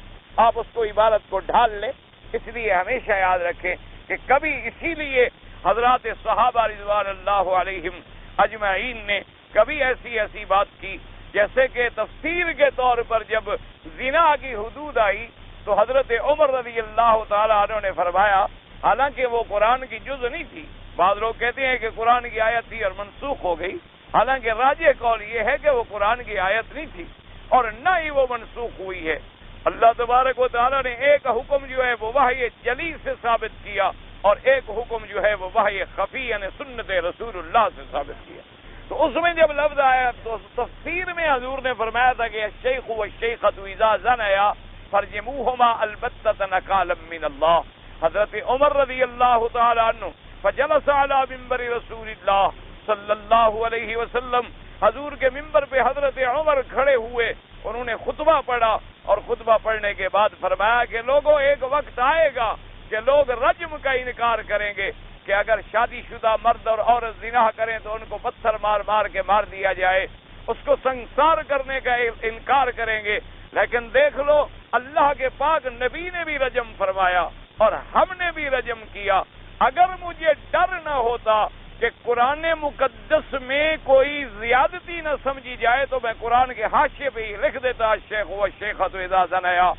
آپ اس کو عبارت کو ڈھال لیں. اس لیے ہمیشہ یاد رکھیں کہ کبھی اسی لیے حضرات صحابہ رضوان اللہ علیہم اجمعین نے کبھی ایسی بات کی، جیسے کہ تفسیر کے طور پر جب زنا کی حدود آئی تو حضرت عمر رضی اللہ تعالیٰ عنہ نے فرمایا، حالانکہ وہ قرآن کی جز نہیں تھی، بعض لوگ کہتے ہیں کہ قرآن کی آیت تھی اور منسوخ ہو گئی، حالانکہ راجح قول یہ ہے کہ وہ قرآن کی آیت نہیں تھی اور نہ ہی وہ منسوخ ہوئی ہے. اللہ تبارک و تعالیٰ نے ایک حکم جو ہے وہ وحی جلی سے ثابت کیا اور ایک حکم جو ہے وہ وحی خفی یعنی سنت رسول اللہ سے ثابت کیا. تو اس میں جب لفظ آیا تو تفسیر میں حضور نے فرمایا تھا کہ الشیخ والشیخۃ اذا زنیا فرجموہما البتۃ نکالا من اللہ. حضرت عمر رضی اللہ تعالی عنہ فجلس علی منبر رسول اللہ صلی اللہ علیہ وسلم، حضور کے ممبر پہ حضرت عمر کھڑے ہوئے، انہوں نے خطبہ پڑھا اور خطبہ پڑھنے کے بعد فرمایا کہ لوگوں ایک وقت آئے گا کہ لوگ رجم کا انکار کریں گے کہ اگر شادی شدہ مرد اور عورت زنا کریں تو ان کو پتھر مار مار کے مار دیا جائے، اس کو سنسار کرنے کا انکار کریں گے. لیکن دیکھ لو اللہ کے پاک نبی نے بھی رجم فرمایا اور ہم نے بھی رجم کیا. اگر مجھے ڈر نہ ہوتا کہ قرآن مقدس میں کوئی زیادتی نہ سمجھی جائے تو میں قرآن کے حاشیے پہ ہی لکھ دیتا الشیخ والشیخۃ اذا زنیا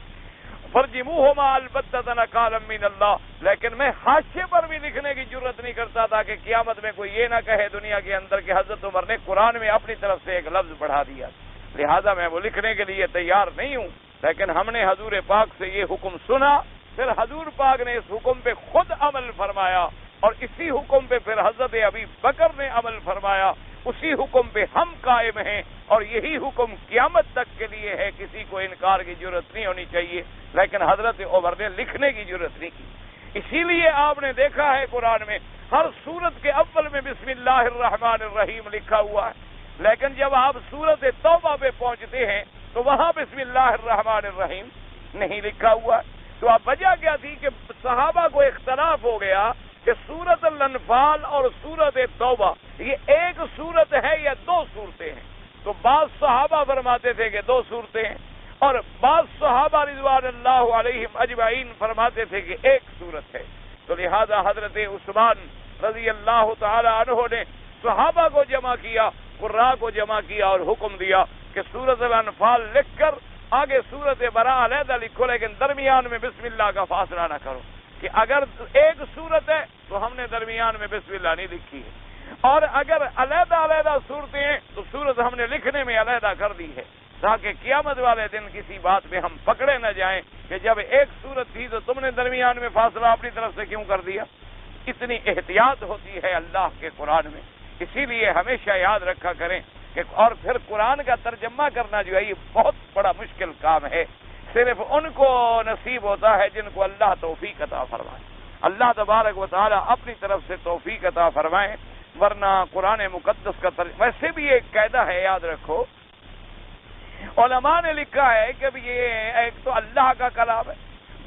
فرجموہما البتۃ نکالا من اللہ. لیکن میں حاشیے پر بھی لکھنے کی جرت نہیں کرتا تھا کہ قیامت میں کوئی یہ نہ کہے دنیا کے اندر کہ حضرت عمر نے قرآن میں اپنی طرف سے ایک لفظ بڑھا دیا. لہذا میں وہ لکھنے کے لیے تیار نہیں ہوں. لیکن ہم نے حضور پاک سے یہ حکم سنا، پھر حضور پاک نے اس حکم پہ خود عمل فرمایا اور اسی حکم پہ پھر حضرت ابی بکر نے عمل فرمایا. اسی حکم پہ ہم قائم ہیں اور یہی حکم قیامت تک کے لیے ہے. کسی کو انکار کی ضرورت نہیں ہونی چاہیے، لیکن حضرت عمر نے لکھنے کی ضرورت نہیں کی. اسی لیے آپ نے دیکھا ہے قرآن میں ہر سورت کے اول میں بسم اللہ الرحمن الرحیم لکھا ہوا ہے، لیکن جب آپ سورت توبہ پہ پہنچتے ہیں تو وہاں بسم اللہ الرحمن الرحیم نہیں لکھا ہوا ہے. تو اب وجہ کیا تھی کہ صحابہ کو اختلاف ہو گیا کہ سورت الانفال اور سورت توبہ یہ ایک سورت ہے یا دو صورتیں ہیں. تو بعض صحابہ فرماتے تھے کہ دو صورتیں ہیں اور بعض صحابہ رضوان اللہ علیہم اجمعین فرماتے تھے کہ ایک صورت ہے. تو لہذا حضرت عثمان رضی اللہ تعالی عنہ نے صحابہ کو جمع کیا، قراء کو جمع کیا اور حکم دیا کہ سورت الانفال لکھ کر آگے سورت براء علیحدہ لکھو، لیکن درمیان میں بسم اللہ کا فاصلہ نہ کرو. کہ اگر ایک صورت ہے تو ہم نے درمیان میں بسم اللہ نہیں لکھی ہے، اور اگر علیحدہ علیحدہ صورتیں ہیں تو صورت ہم نے لکھنے میں علیحدہ کر دی ہے، تاکہ قیامت والے دن کسی بات پہ ہم پکڑے نہ جائیں کہ جب ایک صورت تھی تو تم نے درمیان میں فاصلہ اپنی طرف سے کیوں کر دیا. اتنی احتیاط ہوتی ہے اللہ کے قرآن میں. اسی لیے ہمیشہ یاد رکھا کریں کہ اور پھر قرآن کا ترجمہ کرنا جو ہے یہ بہت بڑا مشکل کام ہے. صرف ان کو نصیب ہوتا ہے جن کو اللہ توفیق عطا فرمائے. اللہ تبارک و تعالی اپنی طرف سے توفیق عطا فرمائے، ورنہ قرآن مقدس کا ویسے بھی ایک قاعدہ ہے، یاد رکھو. علماء نے لکھا ہے کہ یہ ایک تو اللہ کا کلام ہے،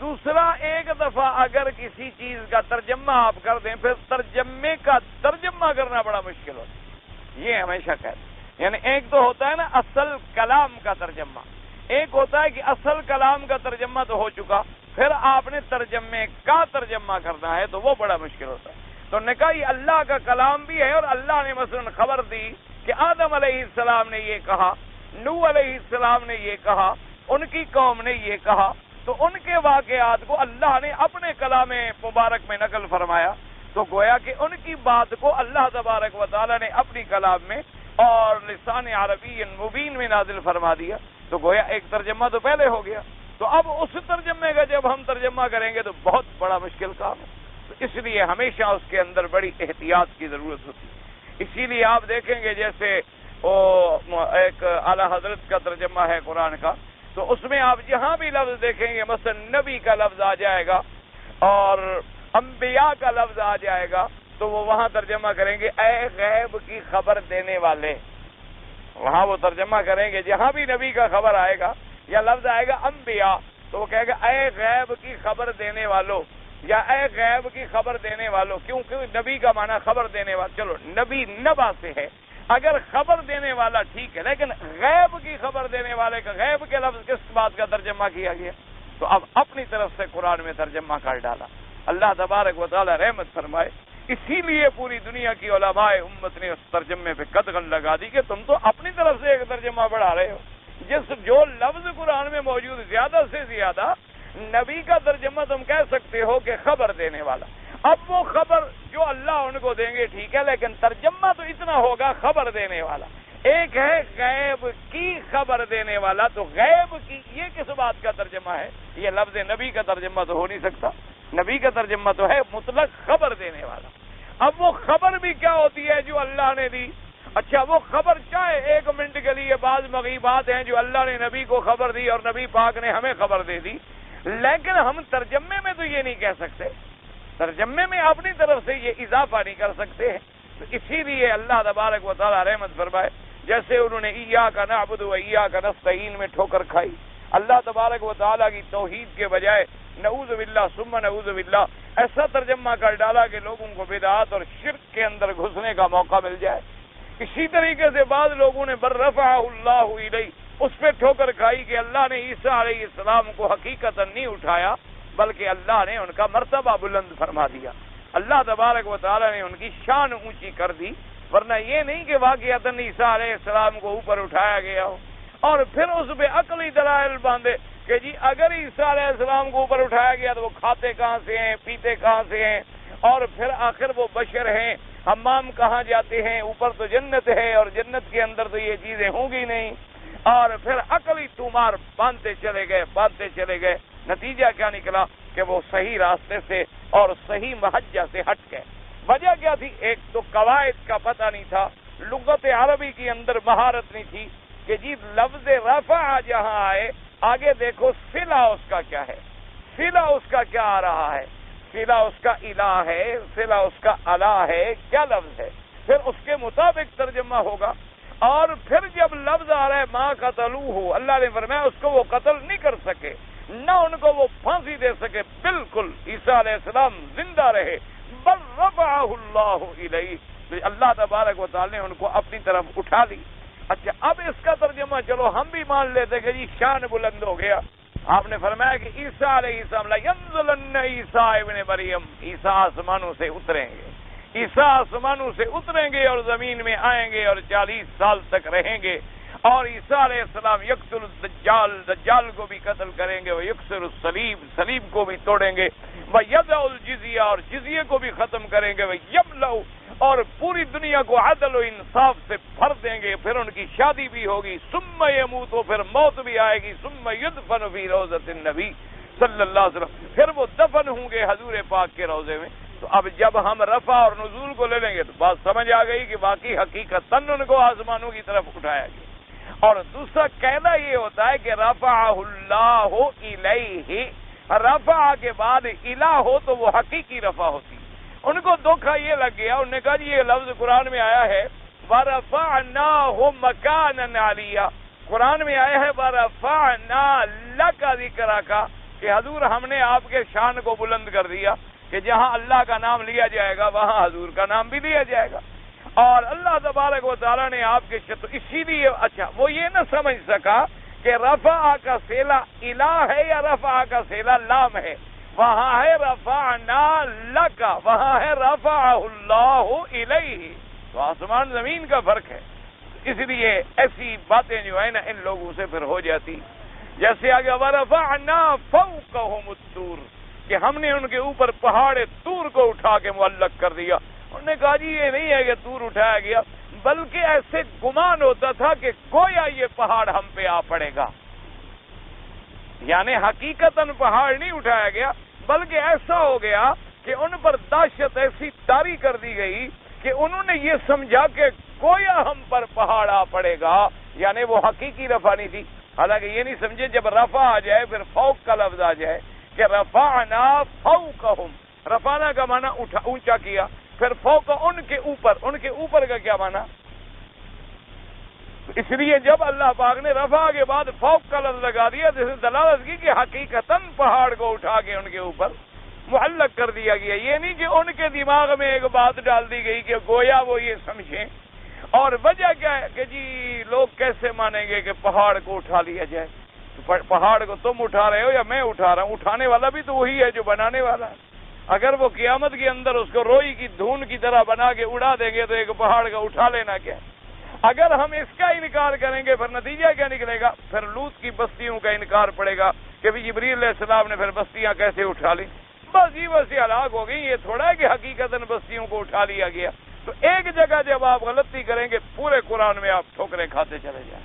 دوسرا ایک دفعہ اگر کسی چیز کا ترجمہ آپ کر دیں پھر ترجمے کا ترجمہ کرنا بڑا مشکل ہوتا ہے. یہ ہمیشہ کہتے ہیں. یعنی ایک تو ہوتا ہے نا اصل کلام کا ترجمہ، ایک ہوتا ہے کہ اصل کلام کا ترجمہ تو ہو چکا، پھر آپ نے ترجمے کا ترجمہ کرنا ہے تو وہ بڑا مشکل ہوتا ہے. تو نے کہا یہ اللہ کا کلام بھی ہے اور اللہ نے مثلا خبر دی کہ آدم علیہ السلام نے یہ کہا، نوح علیہ السلام نے یہ کہا، ان کی قوم نے یہ کہا، تو ان کے واقعات کو اللہ نے اپنے کلام مبارک میں نقل فرمایا. تو گویا کہ ان کی بات کو اللہ تبارک و تعالی نے اپنی کلام میں اور لسان عربی مبین میں نازل فرما دیا. تو گویا ایک ترجمہ تو پہلے ہو گیا. تو اب اس ترجمے کا جب ہم ترجمہ کریں گے تو بہت بڑا مشکل کام ہے. تو اس لیے ہمیشہ اس کے اندر بڑی احتیاط کی ضرورت ہوتی ہے. اسی لیے آپ دیکھیں گے جیسے وہ ایک اعلیٰ حضرت کا ترجمہ ہے قرآن کا، تو اس میں آپ جہاں بھی لفظ دیکھیں گے مثلا نبی کا لفظ آ جائے گا اور انبیاء کا لفظ آ جائے گا تو وہ وہاں ترجمہ کریں گے اے غیب کی خبر دینے والے. وہاں وہ ترجمہ کریں گے جہاں بھی نبی کا خبر آئے گا یا لفظ آئے گا انبیاء تو وہ کہے گا اے غیب کی خبر دینے والوں یا اے غیب کی خبر دینے والوں. کیونکہ نبی کا معنی خبر دینے والا. چلو نبی نبا سے ہے، اگر خبر دینے والا ٹھیک ہے، لیکن غیب کی خبر دینے والے کا غیب کے لفظ کس بات کا ترجمہ کیا گیا؟ تو اب اپنی طرف سے قرآن میں ترجمہ کر ڈالا. اللہ تبارک و تعالی رحمت فرمائے. اسی لیے پوری دنیا کی علماء امت نے اس ترجمے پہ قدغن لگا دی کہ تم تو اپنی طرف سے ایک ترجمہ بڑھا رہے ہو. جو لفظ قرآن میں موجود زیادہ سے زیادہ نبی کا ترجمہ تم کہہ سکتے ہو کہ خبر دینے والا. اب وہ خبر جو اللہ ان کو دیں گے ٹھیک ہے، لیکن ترجمہ تو اتنا ہوگا خبر دینے والا. ایک ہے غیب کی خبر دینے والا، تو غیب کی یہ کس بات کا ترجمہ ہے؟ یہ لفظ نبی کا ترجمہ تو ہو نہیں سکتا. نبی کا ترجمہ تو ہے مطلق خبر دینے والا. اب وہ خبر بھی کیا ہوتی ہے جو اللہ نے دی، اچھا وہ خبر چاہے 1 منٹ کے لیے بعض مغیبات ہیں جو اللہ نے نبی کو خبر دی اور نبی پاک نے ہمیں خبر دے دی، لیکن ہم ترجمے میں تو یہ نہیں کہہ سکتے، ترجمے میں اپنی طرف سے یہ اضافہ نہیں کر سکتے ہیں۔ تو اسی لیے اللہ تبارک و تعالیٰ رحمت فرمائے، جیسے انہوں نے ایاک نعبد و ایاک نستعین میں ٹھوکر کھائی، اللہ تبارک و تعالیٰ کی توحید کے بجائے نعوذ باللہ ثم نعوذ باللہ ایسا ترجمہ کر ڈالا کہ لوگوں کو بدعات اور شرک کے اندر گھسنے کا موقع مل جائے۔ اسی طریقے سے بعض لوگوں نے بر رفعہ اللہ الیہ، اس پہ ٹھوکر کھائی کہ اللہ نے عیسیٰ علیہ السلام کو حقیقتاً نہیں اٹھایا بلکہ اللہ نے ان کا مرتبہ بلند فرما دیا، اللہ تبارک و تعالیٰ نے ان کی شان اونچی کر دی، ورنہ یہ نہیں کہ واقعتاً عیسیٰ علیہ السلام کو اوپر اٹھایا گیا ہو۔ اور پھر اس پہ عقلی دلائل باندھے کہ جی اگر عیسیٰ علیہ السلام کو اوپر اٹھایا گیا تو وہ کھاتے کہاں سے ہیں، پیتے کہاں سے ہیں، اور پھر آخر وہ بشر ہیں، حمام کہاں جاتے ہیں، اوپر تو جنت ہے اور جنت کے اندر تو یہ چیزیں ہوں گی نہیں، اور پھر عقلی تومار باندھتے چلے گئے، نتیجہ کیا نکلا کہ وہ صحیح راستے سے اور صحیح محجہ سے ہٹ گئے۔ وجہ کیا تھی؟ ایک تو قواعد کا پتہ نہیں تھا، لغت عربی کے اندر مہارت نہیں تھی کہ جی لفظ رفع جہاں آئے آگے دیکھو صلہ اس کا کیا ہے، صلہ اس کا کیا آ رہا ہے، صلہ اس کا الہ ہے، صلہ اس کا الا ہے، کیا لفظ ہے، پھر اس کے مطابق ترجمہ ہوگا۔ اور پھر جب لفظ آ رہا ہے ما قتلوہ، اللہ نے فرمایا اس کو وہ قتل نہیں کر سکے، نہ ان کو وہ پھانسی دے سکے، بالکل عیسیٰ علیہ السلام زندہ رہے، بل رفعہ اللہ الیہ، تو اللہ تبارک و تعالی نے ان کو اپنی طرف اٹھا لی۔ اچھا اب اس کا ترجمہ چلو ہم بھی مان لیتے کہ جی شان بلند ہو گیا، آپ نے فرمایا کہ عیسیٰ علیہ السلام لینزلن عیسیٰ ابن مریم، عیسیٰ آسمانوں سے اتریں گے، عیسیٰ آسمانوں سے اتریں گے اور زمین میں آئیں گے اور 40 سال تک رہیں گے، اور عیسیٰ علیہ السلام یقتل الدجال، دجال کو بھی قتل کریں گے، وہ یکسر الصلیب، صلیب کو بھی توڑیں گے، وہ یضع الجزیہ، اور جزیے کو بھی ختم کریں گے، وہ یملأ، اور پوری دنیا کو عدل و انصاف سے بھر دیں گے، پھر ان کی شادی بھی ہوگی، ثم یموت، پھر موت بھی آئے گی، ثم یدفن فی روضۃ النبی صلی اللہ علیہ وسلم، پھر وہ دفن ہوں گے حضور پاک کے روضے میں۔ تو اب جب ہم رفع اور نزول کو لے لیں گے تو بات سمجھ آ گئی کہ باقی حقیقتاً ان کو آسمانوں کی طرف اٹھایا گیا۔ اور دوسرا قاعدہ یہ ہوتا ہے کہ رفعہ اللہ الیہ، رفع کے بعد الہ ہو تو وہ حقیقی رفع ہوتی۔ ان کو دھوکہ یہ لگ گیا، انہوں نے کہا جی یہ لفظ قرآن میں آیا ہے وَرَفَعْنَاهُ مَكَانًا عَلِيًّا، قرآن میں آیا ہے وَرَفَعْنَا لَكَ ذِكْرَكَ، کہ حضور ہم نے آپ کے شان کو بلند کر دیا، کہ جہاں اللہ کا نام لیا جائے گا وہاں حضور کا نام بھی لیا جائے گا، اور اللہ تبارک و تعالیٰ نے آپ کے اسی لیے اچھا وہ یہ نہ سمجھ سکا کہ رفع کا صلہ الہ ہے یا رفع کا صلہ لام ہے، وہاں ہے رفعنا لک، وہاں ہے رفعہ اللہ الیہ، تو آسمان زمین کا فرق ہے۔ اس لیے ایسی باتیں جو ہیں نا ان لوگوں سے پھر ہو جاتی، جیسے آگے ورفعنا فوقہم الطور، کہ ہم نے ان کے اوپر پہاڑ طور کو اٹھا کے معلق کر دیا۔ انہوں نے کہا جی یہ نہیں ہے کہ طور اٹھایا گیا، بلکہ ایسے گمان ہوتا تھا کہ گویا یہ پہاڑ ہم پہ آ پڑے گا، یعنی حقیقتاً پہاڑ نہیں اٹھایا گیا بلکہ ایسا ہو گیا کہ ان پر دہشت ایسی طاری کر دی گئی کہ انہوں نے یہ سمجھا کہ گویا ہم پر پہاڑ آ پڑے گا، یعنی وہ حقیقی رفع نہیں تھی۔ حالانکہ یہ نہیں سمجھے جب رفع آ جائے پھر فوق کا لفظ آ جائے کہ رفعنا فوقہم، رفعنا کا معنی اونچا کیا، پھر فوق ان کے اوپر کا کیا معنی؟ اس لیے جب اللہ پاک نے رفع کے بعد فوق کا لفظ لگا دیا جس نے دلالت کی کہ حقیقتاً پہاڑ کو اٹھا کے ان کے اوپر معلق کر دیا گیا، یہ نہیں کہ ان کے دماغ میں ایک بات ڈال دی گئی کہ گویا وہ یہ سمجھیں۔ اور وجہ کیا ہے کہ جی لوگ کیسے مانیں گے کہ پہاڑ کو اٹھا لیا جائے؟ پہاڑ کو تم اٹھا رہے ہو یا میں اٹھا رہا ہوں؟ اٹھانے والا بھی تو وہی ہے جو بنانے والا ہے۔ اگر وہ قیامت کے اندر اس کو روئی کی دھون کی طرح بنا کے اڑا دیں گے تو ایک پہاڑ کا اٹھا لینا کیا؟ اگر ہم اس کا انکار کریں گے پھر نتیجہ کیا نکلے گا؟ پھر لوط کی بستیوں کا انکار پڑے گا کہ بھی جبریل علیہ السلام نے پھر بستیاں کیسے اٹھا لی؟ بس یہ ویسے ہلاک ہو گئی، یہ تھوڑا ہے کہ حقیقتاً بستیوں کو اٹھا لیا گیا۔ تو ایک جگہ جب آپ غلطی کریں گے پورے قرآن میں آپ ٹھوکریں کھاتے چلے جائیں۔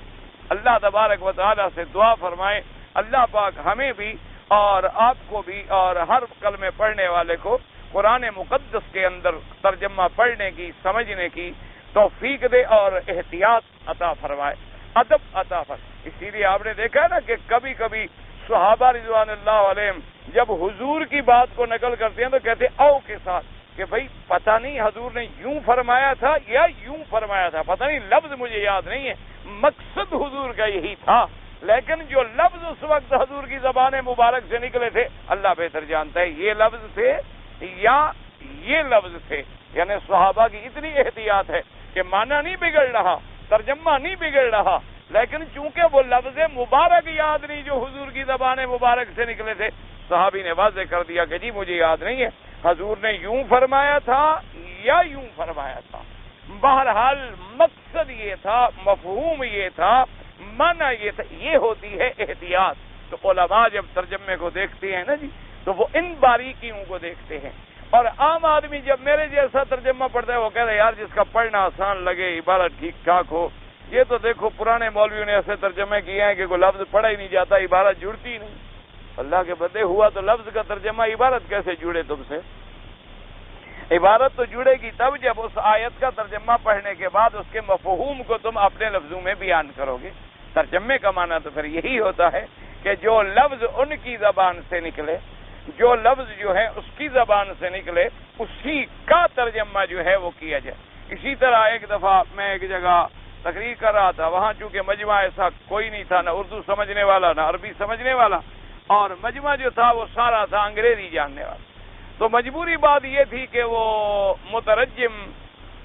اللہ تبارک و تعالیٰ سے دعا فرمائیں اللہ پاک ہمیں بھی اور آپ کو بھی اور ہر کلمے پڑھنے والے کو قرآن مقدس کے اندر ترجمہ پڑھنے کی، سمجھنے کی توفیق دے اور احتیاط عطا فرمائے، ادب عطا فرمائے۔ اسی لیے آپ نے دیکھا ہے نا کہ کبھی کبھی صحابہ رضوان اللہ علیہم جب حضور کی بات کو نقل کرتے ہیں تو کہتے او کے ساتھ کہ بھئی پتہ نہیں حضور نے یوں فرمایا تھا یا یوں فرمایا تھا، پتہ نہیں لفظ مجھے یاد نہیں ہے، مقصد حضور کا یہی تھا، لیکن جو لفظ اس وقت حضور کی زبان مبارک سے نکلے تھے اللہ بہتر جانتا ہے یہ لفظ تھے یا یہ لفظ تھے۔ یعنی صحابہ کی اتنی احتیاط ہے کہ معنی نہیں بگڑ رہا، ترجمہ نہیں بگڑ رہا، لیکن چونکہ وہ لفظ مبارک یاد نہیں جو حضور کی زبان مبارک سے نکلے تھے، صحابی نے واضح کر دیا کہ جی مجھے یاد نہیں ہے حضور نے یوں فرمایا تھا یا یوں فرمایا تھا۔ بہرحال مقصد یہ تھا، مفہوم یہ تھا، معنی یہ تھا۔ یہ ہوتی ہے احتیاط۔ تو علماء جب ترجمے کو دیکھتے ہیں نا جی تو وہ ان باریکیوں کو دیکھتے ہیں، اور عام آدمی جب میرے جیسا ترجمہ پڑھتا ہے وہ کہتا ہے یار جس کا پڑھنا آسان لگے، عبارت ٹھیک ٹھاک ہو، یہ تو دیکھو پرانے مولویوں نے ایسے ترجمے کیے ہیں کہ کوئی لفظ پڑھا ہی نہیں جاتا، عبارت جڑتی ہی نہیں۔ اللہ کے بندے ہوا تو لفظ کا ترجمہ، عبارت کیسے جڑے تم سے؟ عبارت تو جڑے گی تب جب اس آیت کا ترجمہ پڑھنے کے بعد اس کے مفہوم کو تم اپنے لفظوں میں بیان کرو گے۔ ترجمے کا معنی تو پھر یہی ہوتا ہے کہ جو لفظ ان کی زبان سے نکلے، جو لفظ جو ہے اس کی زبان سے نکلے، اسی کا ترجمہ جو ہے وہ کیا جائے۔ اسی طرح ایک دفعہ میں ایک جگہ تقریر کر رہا تھا، وہاں چونکہ مجمع ایسا کوئی نہیں تھا، نہ اردو سمجھنے والا نہ عربی سمجھنے والا، اور مجمع جو تھا وہ سارا تھا انگریزی جاننے والا۔ تو مجبوری بات یہ تھی کہ وہ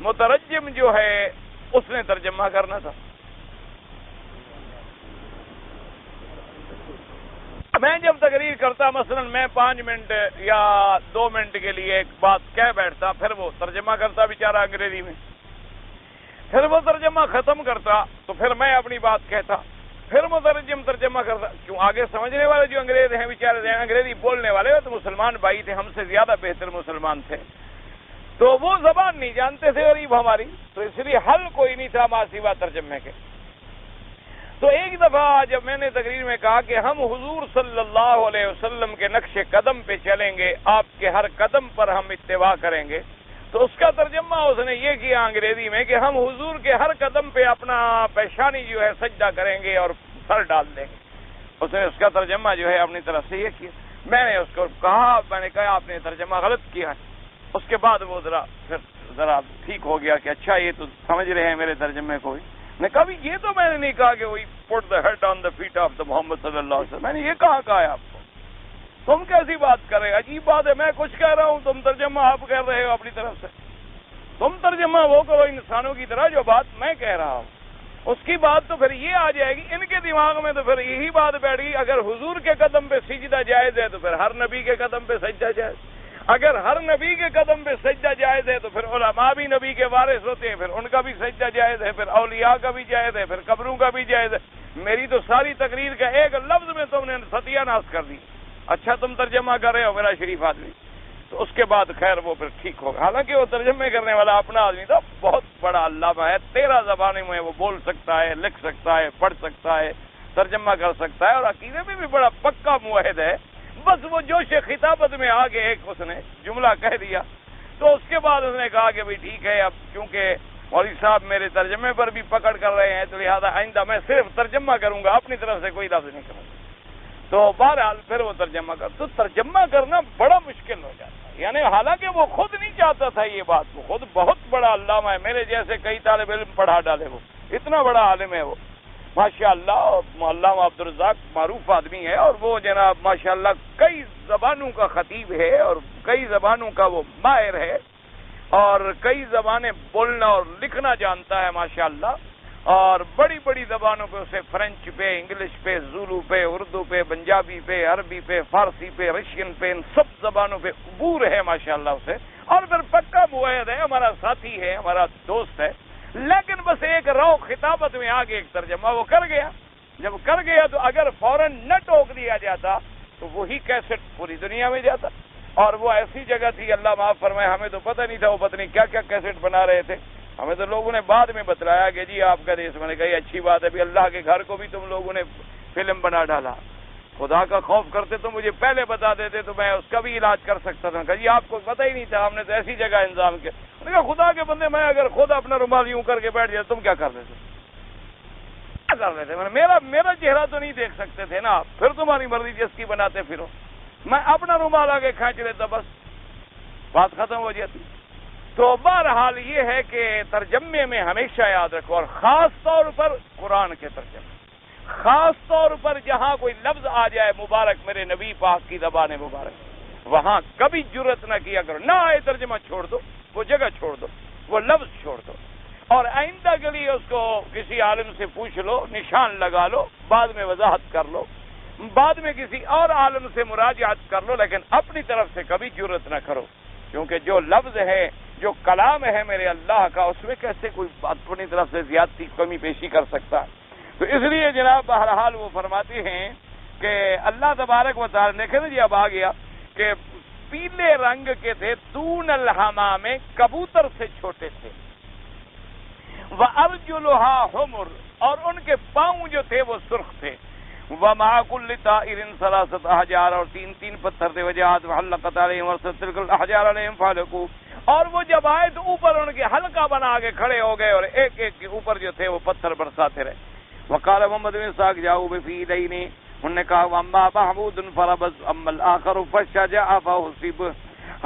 مترجم جو ہے اس نے ترجمہ کرنا تھا۔ میں جب تقریر کرتا مثلا میں 5 منٹ یا 2 منٹ کے لیے ایک بات کہہ بیٹھتا، پھر وہ ترجمہ کرتا بیچارہ انگریزی میں، پھر وہ ترجمہ ختم کرتا تو پھر میں اپنی بات کہتا، پھر مترجم ترجمہ کرتا۔ کیوں آگے سمجھنے والے جو انگریز ہیں بیچارے انگریزی بولنے والے تو مسلمان بھائی تھے، ہم سے زیادہ بہتر مسلمان تھے، تو وہ زبان نہیں جانتے تھے غریب ہماری، تو اس لیے حل کوئی نہیں تھا ماں سوا ترجمے کے۔ تو ایک دفعہ جب میں نے تقریر میں کہا کہ ہم حضور صلی اللہ علیہ وسلم کے نقش قدم پہ چلیں گے، آپ کے ہر قدم پر ہم اتباع کریں گے، تو اس کا ترجمہ اس نے یہ کیا انگریزی میں کہ ہم حضور کے ہر قدم پہ اپنا پیشانی جو ہے سجدہ کریں گے اور سر ڈال دیں گے۔ اس نے اس کا ترجمہ جو ہے اپنی طرف سے یہ کیا۔ میں نے اس کو کہا، میں نے کہا آپ نے ترجمہ غلط کیا ہے۔ اس کے بعد وہ ذرا ٹھیک ہو گیا کہ اچھا یہ تو سمجھ رہے ہیں میرے ترجمے کو۔ نے کبھی یہ تو میں نے نہیں کہا کہ وہی put the head on the feet of the Muhammad صلی اللہ علیہ وسلم، میں نے یہ کہا ہے آپ کو؟ تم کیسی بات کر رہے ہیں؟ عجیب بات ہے، میں کچھ کہہ رہا ہوں تم ترجمہ آپ کر رہے ہو اپنی طرف سے۔ تم ترجمہ وہ کرو انسانوں کی طرح جو بات میں کہہ رہا ہوں، اس کی بات تو پھر یہ آ جائے گی ان کے دماغ میں، تو پھر یہی بات بیٹھ گئی اگر حضور کے قدم پہ سجدہ جائز ہے تو پھر ہر نبی کے قدم پہ سجدہ جائز، اگر ہر نبی کے قدم پہ سجدہ جائز ہے تو پھر علماء بھی نبی کے وارث ہوتے ہیں، پھر ان کا بھی سجدہ جائز ہے، پھر اولیاء کا بھی جائز ہے، پھر قبروں کا بھی جائز ہے۔ میری تو ساری تقریر کا ایک لفظ میں تم نے ستیہ ناش کر دی۔ اچھا تم ترجمہ کر رہے ہو میرا شریف آدمی، تو اس کے بعد خیر وہ پھر ٹھیک ہوگا۔ حالانکہ وہ ترجمے کرنے والا اپنا آدمی تھا، بہت بڑا علامہ ہے، 13 زبانوں میں وہ بول سکتا ہے، لکھ سکتا ہے، پڑھ سکتا ہے، ترجمہ کر سکتا ہے، اور عقیدے میں بھی بڑا پکا موحد ہے۔ بس وہ جوش خطابت میں آگے ایک اس نے جملہ کہہ دیا، تو اس کے بعد اس نے کہا کہ بھئی ٹھیک ہے، اب چونکہ مولوی صاحب میرے ترجمے پر بھی پکڑ کر رہے ہیں تو لہذا آئندہ میں صرف ترجمہ کروں گا، اپنی طرف سے کوئی لفظ نہیں کروں گا۔ تو بہرحال پھر وہ ترجمہ تو ترجمہ کرنا بڑا مشکل ہو جاتا ہے، یعنی حالانکہ وہ خود نہیں چاہتا تھا یہ بات، وہ خود بہت بڑا علامہ ہے، میرے جیسے کئی طالب علم پڑھا ڈالے، وہ اتنا بڑا عالم ہے وہ ماشاءاللہ۔ علامہ عبدالرزاق معروف آدمی ہے، اور وہ جناب ماشاءاللہ کئی زبانوں کا خطیب ہے اور کئی زبانوں کا وہ ماہر ہے، اور کئی زبانیں بولنا اور لکھنا جانتا ہے ماشاءاللہ، اور بڑی بڑی زبانوں پہ اسے فرینچ پہ، انگلش پہ، زولو پہ، اردو پہ، پنجابی پہ، عربی پہ، فارسی پہ، رشین پہ، ان سب زبانوں پہ عبور ہے ماشاءاللہ اسے، اور پھر پکا موحد ہے، ہمارا ساتھی ہے، ہمارا دوست ہے، لیکن بس ایک رو خطابت میں آگے ایک ترجمہ وہ کر گیا۔ جب کر گیا تو اگر فوراً نہ ٹوک دیا جاتا تو وہی کیسٹ پوری دنیا میں جاتا، اور وہ ایسی جگہ تھی اللہ معاف فرمائے، ہمیں تو پتہ نہیں تھا وہ پتہ نہیں کیا کیا کیسٹ بنا رہے تھے، ہمیں تو لوگوں نے بعد میں بتلایا کہ جی آپ کا دیش، میں نے کہا یہ اچھی بات ہے، بھی اللہ کے گھر کو بھی تم لوگوں نے فلم بنا ڈالا۔ خدا کا خوف کرتے تو مجھے پہلے بتا دیتے تو میں اس کا بھی علاج کر سکتا تھا. کہ جی آپ کو پتہ ہی نہیں تھا, ہم نے تو ایسی جگہ انتظام کیا. میں نے کہا خدا کے بندے, میں اگر خود اپنا رومال یوں کر کے بیٹھ جائے تم کیا کر دیتے؟ کیا کر رہے تھے؟ میرا چہرہ تو نہیں دیکھ سکتے تھے نا, پھر تمہاری مرضی جس کی بناتے پھرو. میں اپنا رومال آگے کھینچ لیتا, بس بات ختم ہو جاتی. تو بہرحال یہ ہے کہ ترجمے میں ہمیشہ یاد رکھو, اور خاص طور پر قرآن کے ترجمے, خاص طور پر جہاں کوئی لفظ آ جائے مبارک میرے نبی پاک کی زبان مبارک, وہاں کبھی جرت نہ کیا کرو. نہ آئے ترجمہ چھوڑ دو, وہ جگہ چھوڑ دو, وہ لفظ چھوڑ دو, اور آئندہ کے لیے اس کو کسی عالم سے پوچھ لو, نشان لگا لو, بعد میں وضاحت کر لو, بعد میں کسی اور عالم سے مراجعت کر لو, لیکن اپنی طرف سے کبھی جرت نہ کرو. کیونکہ جو لفظ ہے, جو کلام ہے میرے اللہ کا, اس میں کیسے کوئی اپنی طرف سے زیادتی کمی پیشی کر سکتا. تو اس لیے جناب بہرحال وہ فرماتے ہیں کہ اللہ تبارک و تعالی نے کہا جی اب آ گیا کہ پیلے رنگ کے تھے, دون الحمام, کبوتر سے چھوٹے تھے, وَأَرْجُلُهَا حُمُرٌ, اور ان کے پاؤں جو تھے وہ سرخ تھے, وَمَعَ كُلِّ طَائِرٍ ثَلَاثَةُ أَحْجَارٍ, اور تین پتھر تھے, وَجَاءَتْ وَحَلَّقَتْ عَلَيْهِمْ وَارْسَلَتْ تِلْكَ الْأَحْجَارَ عَلَيْهِمْ فَهَلَكُوا, اور وہ جب آئے تو اوپر ان کے حلقہ بنا کے کھڑے ہو گئے, اور ایک ایک کے اوپر جو تھے وہ پتھر برساتے رہے. وقال محمد بن اسحاق جاؤ بفیلین, انہوں نے کہا اما محمود فربز اما الاخر فشجع فاصب.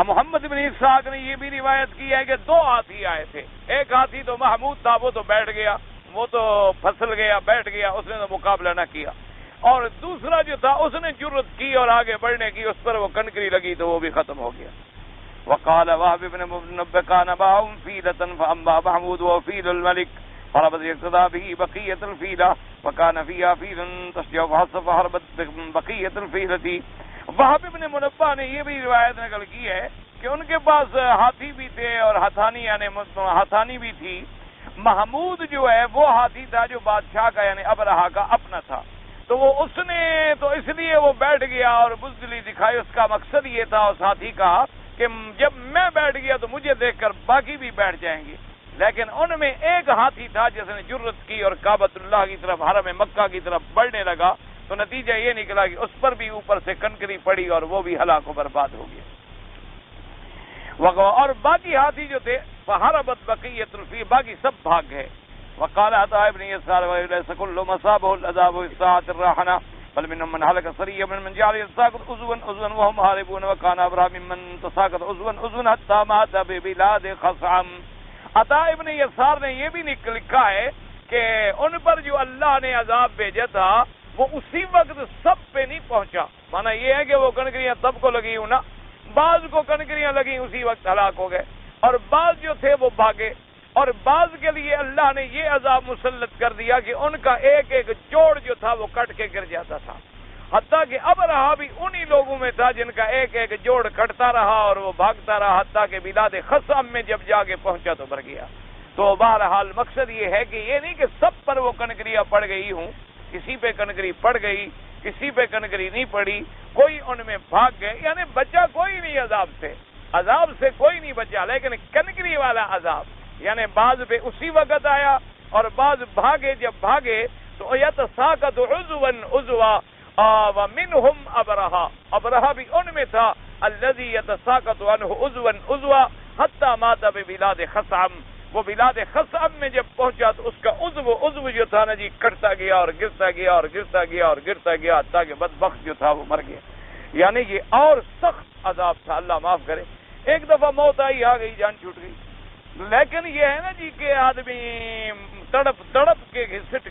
محمد بن اسحاق نے یہ بھی روایت کی ہے کہ دو ہاتھی آئے تھے, ایک ہاتھی تو محمود تھا, وہ تو بیٹھ گیا, وہ تو پھسل گیا, بیٹھ گیا, اس نے تو مقابلہ نہ کیا, اور دوسرا جو تھا اس نے جرت کی اور آگے بڑھنے کی, اس پر وہ کنکری لگی تو وہ بھی ختم ہو گیا. وقال وهب بن منبه كان معهم فيلة فأما محمود وفيل الملك فربط يقتدى به بقية الفيلة وكان فيها فيل تشجع فحص فحربت بقية الفيلة. وهب بن منبه نے یہ بھی روایت نقل کی ہے کہ ان کے پاس ہاتھی بھی تھے اور ہتھانی یعنی ہتھانی بھی تھی. محمود جو ہے وہ ہاتھی تھا جو بادشاہ کا یعنی ابرہا کا اپنا تھا, تو وہ اس نے تو اس لیے وہ بیٹھ گیا اور بزدلی دکھائی. اس کا مقصد یہ تھا اس ہاتھی کا کہ جب میں بیٹھ گیا تو مجھے دیکھ کر باقی بھی بیٹھ جائیں گے, لیکن ان میں ایک ہاتھی تھا جس نے جرت کی اور کعبۃ اللہ کی طرف, حرم مکہ کی طرف بڑھنے لگا, تو نتیجہ یہ نکلا کہ اس پر بھی اوپر سے کنکری پڑی اور وہ بھی ہلاک و برباد ہو گیا. اور باقی ہاتھی جو تھے فحربت بقیۃ الفیل, باقی سب بھاگ گئے. وقال عطاء بن يسار وليس كل مصابه العذاب والساعة الراحنة بل منهم من هلك سريا من جعل يتساقط عضوا وهم هاربون وكان ابرهام ممن تساقط عضوا حتى مات ببلاد خصعم. عطاء ابن یسار نے یہ بھی لکھا ہے کہ ان پر جو اللہ نے عذاب بھیجا تھا وہ اسی وقت سب پہ نہیں پہنچا. مانا یہ ہے کہ وہ کنکریاں سب کو لگی ہوں نا, بعض کو کنکریاں لگی اسی وقت ہلاک ہو گئے, اور بعض جو تھے وہ بھاگے, اور بعض کے لیے اللہ نے یہ عذاب مسلط کر دیا کہ ان کا ایک ایک جوڑ جو تھا وہ کٹ کے گر جاتا تھا, حتیٰ کہ ابرہا بھی انہی لوگوں میں تھا جن کا ایک ایک جوڑ کٹتا رہا اور وہ بھاگتا رہا, حتیٰ کہ بلاد خصم میں جب جا کے پہنچا تو مر گیا. تو بہرحال مقصد یہ ہے کہ یہ نہیں کہ سب پر وہ کنکریاں پڑ گئی ہوں, کسی پہ کنکری پڑ گئی, کسی پہ کنکری نہیں پڑی, کوئی ان میں بھاگ گئے, یعنی بچا کوئی نہیں عذاب سے کوئی نہیں بچا, لیکن کنکری والا عذاب یعنی بعض پہ اسی وقت آیا اور بعض بھاگے. جب بھاگے تو یتساقط عضوا عضوا ومنهم ابرہا, ابرہا بھی ان میں تھا الذي يتساقط عنه عضوا عضوا حتى مات ببلاد خصعم. وہ بلاد خصعم میں جب پہنچا تو اس کا عضو جو تھا نا جی کٹتا گیا اور گرتا گیا اور گرتا گیا اور گرتا گیا, حتیٰ کہ بدبخت جو تھا وہ مر گیا. یعنی یہ اور سخت عذاب تھا, اللہ معاف کرے. ایک دفعہ موت آئی, آ گئی, جان چھوٹ گئی, لیکن یہ ہے نا جی کہ آدمی تڑپ تڑپ کے گھسٹ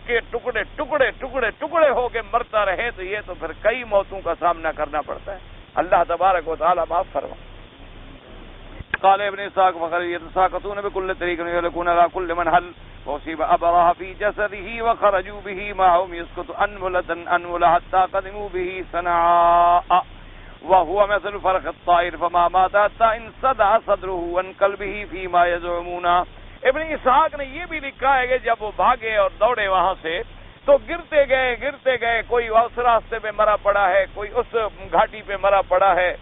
کے ٹکڑے ٹکڑے ٹکڑے ٹکڑے ہو کے مرتا رہے, تو یہ تو پھر کئی موتوں کا سامنا کرنا پڑتا ہے. اللہ تبارک و تعالی معاف فرما. قال ابن اسحاق وقال يتساقطون بكل طريق يلقون على كل من هل وصيب ابراه في جسده وخرجوا به معهم يسقط انملة حتى قدموا به صنعاء وهو مثل فرق الطائر فما مات حتى انصدع صدره عن قلبه فيما يزعمون. ابن اسحاق نے یہ بھی لکھا ہے کہ جب وہ بھاگے اور دوڑے وہاں سے تو گرتے گئے, کوئی اس راستے پہ مرا پڑا ہے, کوئی اس گھاٹی پہ مرا پڑا ہے,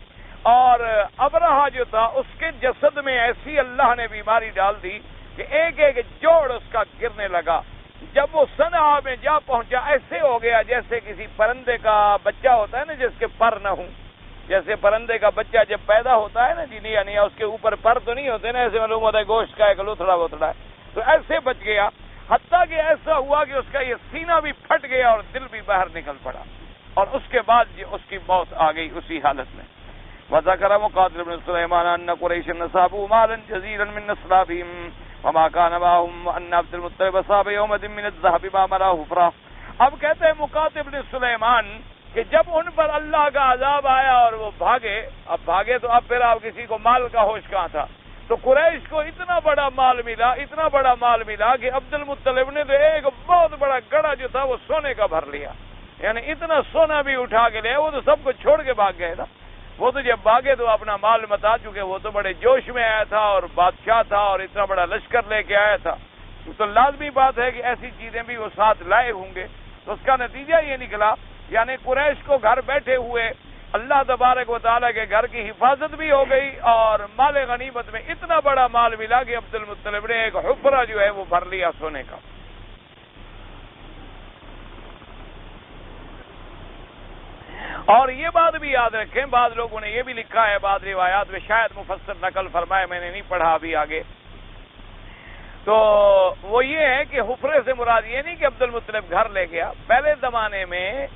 اور ابرہا جو تھا اس کے جسد میں ایسی اللہ نے بیماری ڈال دی کہ ایک ایک جوڑ اس کا گرنے لگا. جب وہ صنعاء میں جا پہنچا ایسے ہو گیا جیسے کسی پرندے کا بچہ ہوتا ہے نا جس کے پر نہ ہوں. جیسے پرندے کا بچہ جب پیدا ہوتا ہے نا جی نہیں اس کے اوپر پر تو نہیں ہوتے نا، ایسے معلوم ہوتا ہے گوشت کا ایک لوتھڑا ووتھڑا ہے، تو ایسے بچ گیا. حتیٰ کہ ایسا ہوا کہ اس کا یہ سینہ بھی پھٹ گیا اور دل بھی باہر نکل پڑا، اور اس کے بعد اس کی موت آ گئی اسی حالت میں. وذكر مقاتل بن سليمان أن قريشا نصابوا مالا جزيلا من نصابهم وما كان معهم وأن عبد المطلب أصاب يومئذ من الذهب ما ملأ حفرة. اب کہتے ہیں مقاتل بن سلیمان کہ جب ان پر اللہ کا عذاب آیا اور وہ بھاگے، اب بھاگے تو اب پھر آپ کسی کو مال کا ہوش کہاں تھا، تو قریش کو اتنا بڑا مال ملا کہ عبد المطلب نے تو ایک بہت بڑا گڑھا جو تھا وہ سونے کا بھر لیا، یعنی اتنا سونا بھی اٹھا کے لیا. وہ تو سب کو چھوڑ کے بھاگ گئے تھا. وہ تو جب بھاگے تو اپنا مال بتا چکے، وہ تو بڑے جوش میں آیا تھا اور بادشاہ تھا اور اتنا بڑا لشکر لے کے آیا تھا، تو لازمی بات ہے کہ ایسی چیزیں بھی وہ ساتھ لائے ہوں گے. تو اس کا نتیجہ یہ نکلا، یعنی قریش کو گھر بیٹھے ہوئے اللہ تبارک و تعالیٰ کے گھر کی حفاظت بھی ہو گئی اور مال غنیمت میں اتنا بڑا مال ملا کہ عبد المطلب نے ایک حفرہ جو ہے وہ بھر لیا سونے کا. اور یہ بات بھی یاد رکھیں، بعض لوگوں نے یہ بھی لکھا ہے بعض روایات میں، شاید مفسر نقل فرمائے، میں نے نہیں پڑھا ابھی آگے، تو وہ یہ ہے کہ حفرے سے مراد یہ نہیں کہ عبد المطلب گھر لے گیا. پہلے زمانے میں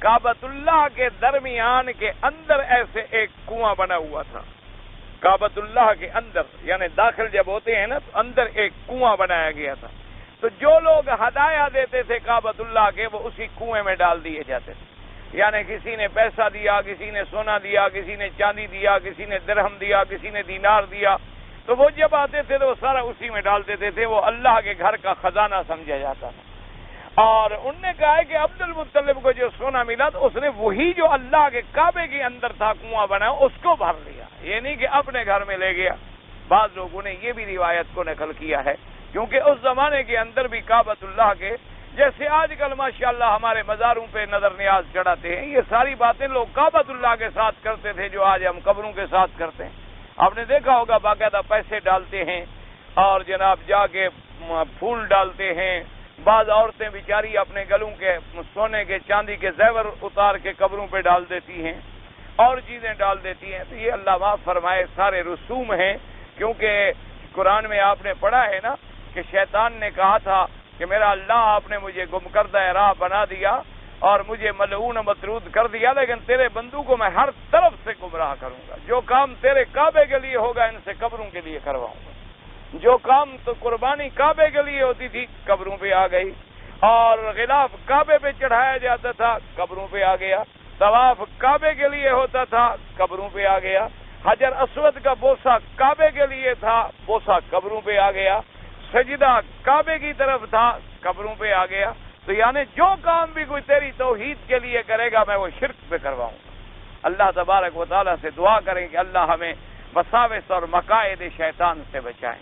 کعبۃ اللہ کے درمیان کے اندر ایسے ایک کنواں بنا ہوا تھا. کعبۃ اللہ کے اندر یعنی داخل جب ہوتے ہیں نا تو اندر ایک کنواں بنایا گیا تھا. تو جو لوگ ہدایہ دیتے تھے کعبۃ اللہ کے وہ اسی کنویں میں ڈال دیے جاتے تھے. یعنی کسی نے پیسہ دیا، کسی نے سونا دیا، کسی نے چاندی دیا، کسی نے درہم دیا، کسی نے دینار دیا، تو وہ جب آتے تھے تو وہ سارا اسی میں ڈال دیتے تھے. وہ اللہ کے گھر کا خزانہ سمجھا جاتا تھا. اور انہوں نے کہا ہے کہ عبد المطلب کو جو سونا ملا تو اس نے وہی جو اللہ کے کعبے کے اندر تھا کنواں بنا اس کو بھر لیا، یہ نہیں کہ اپنے گھر میں لے گیا. بعض لوگوں نے یہ بھی روایت کو نقل کیا ہے، کیونکہ اس زمانے کے اندر بھی کعبۃ اللہ کے جیسے آج کل ماشاءاللہ ہمارے مزاروں پہ نظر نیاز چڑھاتے ہیں، یہ ساری باتیں لوگ کعبۃ اللہ کے ساتھ کرتے تھے جو آج ہم قبروں کے ساتھ کرتے ہیں. آپ نے دیکھا ہوگا باقاعدہ پیسے ڈالتے ہیں اور جناب جا کے پھول ڈالتے ہیں. بعض عورتیں بیچاری اپنے گلوں کے سونے کے چاندی کے زیور اتار کے قبروں پہ ڈال دیتی ہیں اور چیزیں ڈال دیتی ہیں. تو یہ اللہ معاف فرمائے سارے رسوم ہیں، کیونکہ قرآن میں آپ نے پڑھا ہے نا کہ شیطان نے کہا تھا کہ میرا اللہ آپ نے مجھے گم کردہ راہ بنا دیا اور مجھے ملعون مطرود کر دیا، لیکن تیرے بندوں کو میں ہر طرف سے گمراہ کروں گا. جو کام تیرے کعبے کے لیے ہوگا ان سے قبروں کے لیے کرواؤں گا. جو کام تو قربانی کعبے کے لیے ہوتی تھی قبروں پہ آ گئی، اور غلاف کعبے پہ چڑھایا جاتا تھا قبروں پہ آ گیا، طواف کعبے کے لیے ہوتا تھا قبروں پہ آ گیا، حجر اسود کا بوسہ کعبے کے لیے تھا بوسہ قبروں پہ آ گیا، سجدہ کعبے کی طرف تھا قبروں پہ آ گیا. تو یعنی جو کام بھی کوئی تیری توحید کے لیے کرے گا میں وہ شرک پہ کرواؤں گا. اللہ تبارک و تعالیٰ سے دعا کریں کہ اللہ ہمیں وساوس اور مقاعد شیطان سے بچائیں.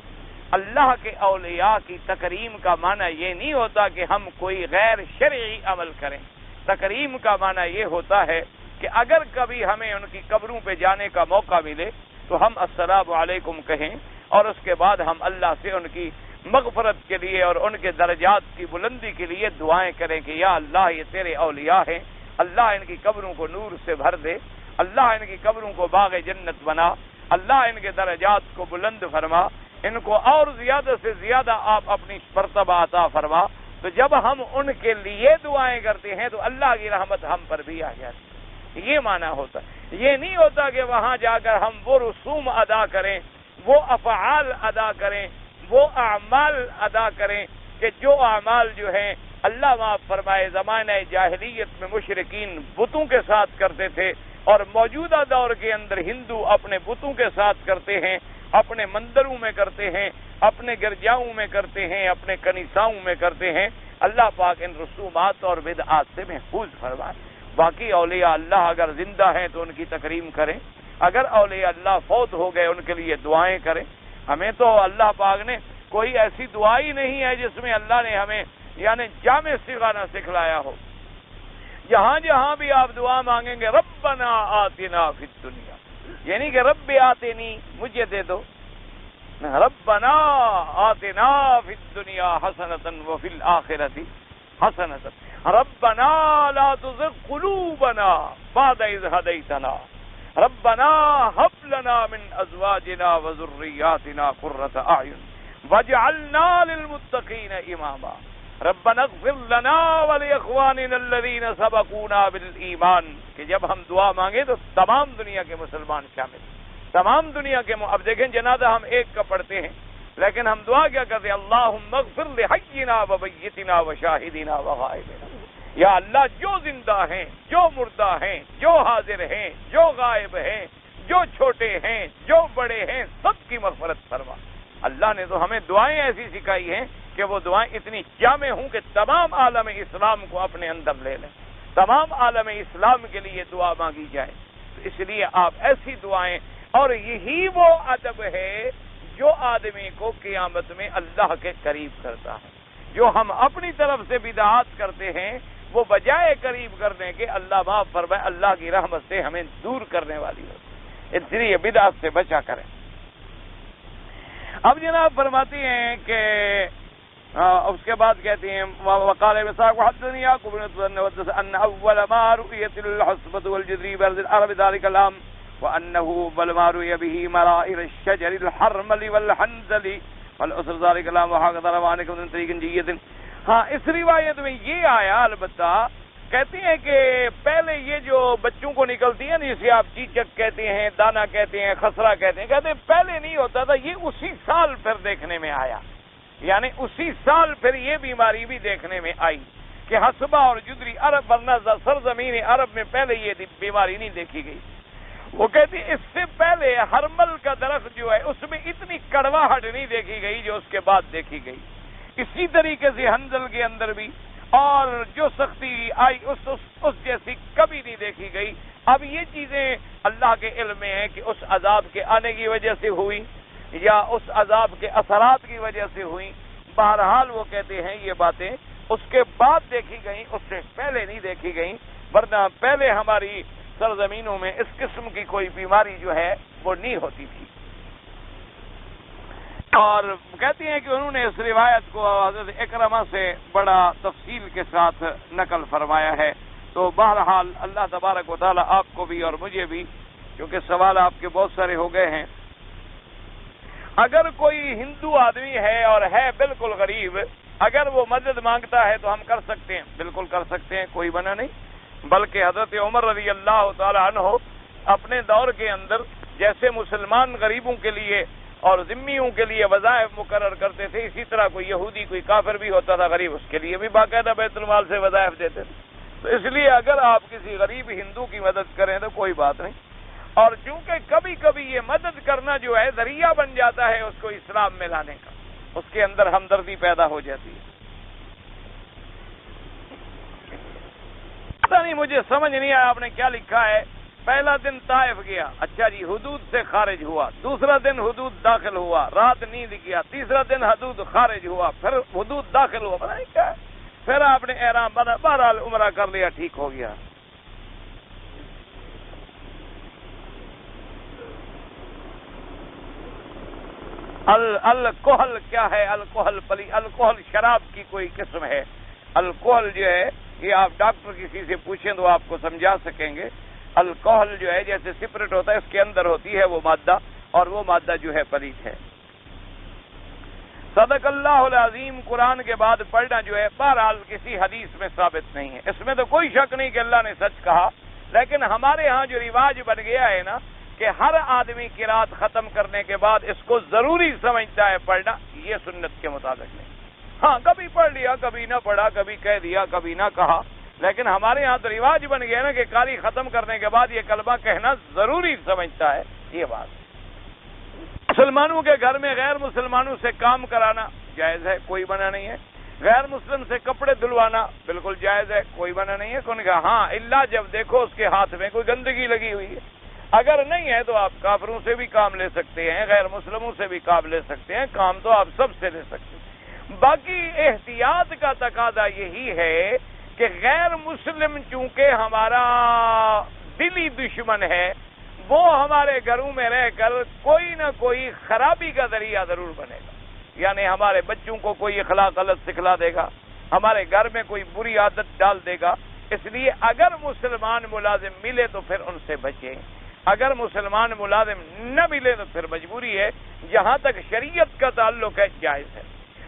اللہ کے اولیاء کی تکریم کا معنی یہ نہیں ہوتا کہ ہم کوئی غیر شرعی عمل کریں. تکریم کا معنی یہ ہوتا ہے کہ اگر کبھی ہمیں ان کی قبروں پہ جانے کا موقع ملے تو ہم السلام علیکم کہیں اور اس کے بعد ہم اللہ سے ان کی مغفرت کے لیے اور ان کے درجات کی بلندی کے لیے دعائیں کریں کہ یا اللہ یہ تیرے اولیاء ہیں، اللہ ان کی قبروں کو نور سے بھر دے، اللہ ان کی قبروں کو باغ جنت بنا، اللہ ان کے درجات کو بلند فرما، ان کو اور زیادہ سے زیادہ آپ اپنی مرتبہ عطا فرما. تو جب ہم ان کے لیے دعائیں کرتے ہیں تو اللہ کی رحمت ہم پر بھی آ جاتی. یہ معنی ہوتا ہے. یہ نہیں ہوتا کہ وہاں جا کر ہم وہ رسوم ادا کریں، وہ افعال ادا کریں، وہ اعمال ادا کریں کہ جو اعمال جو ہیں اللہ معاف فرمائے زمانہ جاہلیت میں مشرکین بتوں کے ساتھ کرتے تھے اور موجودہ دور کے اندر ہندو اپنے بتوں کے ساتھ کرتے ہیں، اپنے مندروں میں کرتے ہیں، اپنے گرجاؤں میں کرتے ہیں، اپنے کنیساؤں میں کرتے ہیں. اللہ پاک ان رسومات اور بدعات سے محفوظ فرمائے. باقی اولیاء اللہ اگر زندہ ہیں تو ان کی تکریم کریں، اگر اولیاء اللہ فوت ہو گئے ان کے لیے دعائیں کریں. ہمیں تو اللہ پاک نے کوئی ایسی دعا ہی نہیں ہے جس میں اللہ نے ہمیں یعنی جامع صیغہ نہ سکھلایا ہو. جہاں جہاں بھی آپ دعا مانگیں گے ربنا آتنا فی الدنیا، یعنی کہ رب آتنی مجھے دے دو، ربنا آتنا فی الدنیا حسنۃ وفی الآخرۃ حسنۃ ربنا لا تزغ قلوبنا بعد اذ ہدیتنا ربنا هب لنا من ازواجنا وذرياتنا قرة اعین واجعلنا للمتقین اماما ربنا اغفر لنا ولاخواننا الذين سبقونا بالایمان. کہ جب ہم دعا مانگے تو تمام دنیا کے مسلمان شامل، تمام دنیا کے اب دیکھیں جنازہ ہم ایک کا پڑھتے ہیں لیکن ہم دعا کیا کرتے ہیں؟ اللہم اغفر لحینا ومیتنا وشاہدنا وغائبنا. یا اللہ جو زندہ ہیں، جو مردہ ہیں، جو حاضر ہیں، جو غائب ہیں، جو چھوٹے ہیں، جو بڑے ہیں، سب کی مغفرت فرما. اللہ نے تو ہمیں دعائیں ایسی سکھائی ہیں کہ وہ دعائیں اتنی جامع ہوں کہ تمام عالم اسلام کو اپنے اندر لے لیں، تمام عالم اسلام کے لیے دعا مانگی جائے. تو اس لیے آپ ایسی دعائیں، اور یہی وہ ادب ہے جو آدمی کو قیامت میں اللہ کے قریب کرتا ہے. جو ہم اپنی طرف سے بدعات کرتے ہیں وہ بجائے قریب کرنے کے اللہ معاف فرمائے اللہ کی رحمت سے ہمیں دور کرنے والی ہوتی. اس لیے بدعات سے بچا کریں. اب جناب فرماتی ہیں کہ اس کے بعد کہتے ہیں وقال مساق وحدثني يعقوب بن ان اول ما رؤيت الحصبة والجدري برد العرب ذلك العام وانه بل ما رؤي به مرائر الشجر الحرمل والحنزل والاسر ذلك العام وهكذا روانك من طريق جيد. ہاں اس روایت میں یہ آیا البتہ کہتے ہیں کہ پہلے یہ جو بچوں کو نکلتی ہے نا جسے آپ چیچک کہتے ہیں، دانا کہتے ہیں، خسرا کہتے ہیں، کہتے ہیں پہلے نہیں ہوتا تھا، یہ اسی سال پھر دیکھنے میں آیا. یعنی اسی سال پھر یہ بیماری بھی دیکھنے میں آئی کہ حسبہ اور جدری عرب ورنہ سرزمین عرب میں پہلے یہ بیماری نہیں دیکھی گئی. وہ کہتی اس سے پہلے ہرمل کا درخت جو ہے اس میں اتنی کڑواہٹ نہیں دیکھی گئی جو اس کے بعد دیکھی گئی. اسی طریقے سے حنزل کے اندر بھی اور جو سختی آئی اس جیسی کبھی نہیں دیکھی گئی. اب یہ چیزیں اللہ کے علم میں ہیں کہ اس عذاب کے آنے کی وجہ سے ہوئی یا اس عذاب کے اثرات کی وجہ سے ہوئی. بہرحال وہ کہتے ہیں یہ باتیں اس کے بعد دیکھی گئیں، اس سے پہلے نہیں دیکھی گئیں، ورنہ پہلے ہماری سرزمینوں میں اس قسم کی کوئی بیماری جو ہے وہ نہیں ہوتی تھی. اور کہتے ہیں کہ انہوں نے اس روایت کو حضرت اکرمہ سے بڑا تفصیل کے ساتھ نقل فرمایا ہے. تو بہرحال اللہ تبارک و تعالی آپ کو بھی اور مجھے بھی، کیونکہ سوال آپ کے بہت سارے ہو گئے ہیں، اگر کوئی ہندو آدمی ہے اور ہے بالکل غریب، اگر وہ مدد مانگتا ہے تو ہم کر سکتے ہیں، بالکل کر سکتے ہیں، کوئی منع نہیں. بلکہ حضرت عمر رضی اللہ تعالی عنہ اپنے دور کے اندر جیسے مسلمان غریبوں کے لیے اور ذمیوں کے لیے وظائف مقرر کرتے تھے، اسی طرح کوئی یہودی کوئی کافر بھی ہوتا تھا غریب، اس کے لیے بھی باقاعدہ بیت المال سے وظائف دیتے تھے. تو اس لیے اگر آپ کسی غریب ہندو کی مدد کریں تو کوئی بات نہیں. اور چونکہ کبھی کبھی یہ مدد کرنا جو ہے ذریعہ بن جاتا ہے اس کو اسلام میں لانے کا، اس کے اندر ہمدردی پیدا ہو جاتی ہے. پتہ نہیں مجھے سمجھ نہیں آیا آپ نے کیا لکھا ہے. پہلا دن طائف گیا، اچھا جی حدود سے خارج ہوا، دوسرا دن حدود داخل ہوا، رات نیند کیا، تیسرا دن حدود خارج ہوا، پھر حدود داخل ہوا، پتہ نہیں کیا ہے. پھر آپ نے احرام بنا، بہرحال عمرہ کر لیا، ٹھیک ہو گیا. الکحل کیا ہے؟ الکحل شراب کی کوئی قسم ہے. الکحل جو ہے یہ آپ ڈاکٹر کسی سے پوچھیں تو آپ کو سمجھا سکیں گے. الکحل جو ہے جیسے سپرٹ ہوتا ہے، اس کے اندر ہوتی ہے وہ مادہ، اور وہ مادہ جو ہے پلیت ہے. صدق اللہ العظیم قرآن کے بعد پڑھنا جو ہے بہرحال کسی حدیث میں ثابت نہیں ہے، اس میں تو کوئی شک نہیں کہ اللہ نے سچ کہا. لیکن ہمارے ہاں جو رواج بن گیا ہے نا کہ ہر آدمی قرات ختم کرنے کے بعد اس کو ضروری سمجھتا ہے پڑھنا، یہ سنت کے مطابق نہیں. ہاں کبھی پڑھ لیا، کبھی نہ پڑھا، کبھی کہہ دیا، کبھی نہ کہا، لیکن ہمارے یہاں تو رواج بن گیا نا کہ قاری ختم کرنے کے بعد یہ کلمہ کہنا ضروری سمجھتا ہے. یہ بات مسلمانوں کے گھر میں غیر مسلمانوں سے کام کرانا جائز ہے، کوئی منع نہیں ہے. غیر مسلم سے کپڑے دھلوانا بالکل جائز ہے، کوئی منع نہیں ہے. کون کہا؟ ہاں الا جب دیکھو اس کے ہاتھ میں کوئی گندگی لگی ہوئی ہے. اگر نہیں ہے تو آپ کافروں سے بھی کام لے سکتے ہیں، غیر مسلموں سے بھی کام لے سکتے ہیں، کام تو آپ سب سے لے سکتے ہیں. باقی احتیاط کا تقاضا یہی ہے کہ غیر مسلم چونکہ ہمارا دلی دشمن ہے، وہ ہمارے گھروں میں رہ کر کوئی نہ کوئی خرابی کا ذریعہ ضرور بنے گا. یعنی ہمارے بچوں کو کوئی اخلاق غلط سکھلا دے گا، ہمارے گھر میں کوئی بری عادت ڈال دے گا. اس لیے اگر مسلمان ملازم ملے تو پھر ان سے بچیں، اگر مسلمان ملازم نہ ملے تو پھر مجبوری ہے. جہاں تک شریعت کا تعلق ہے جائز ہے.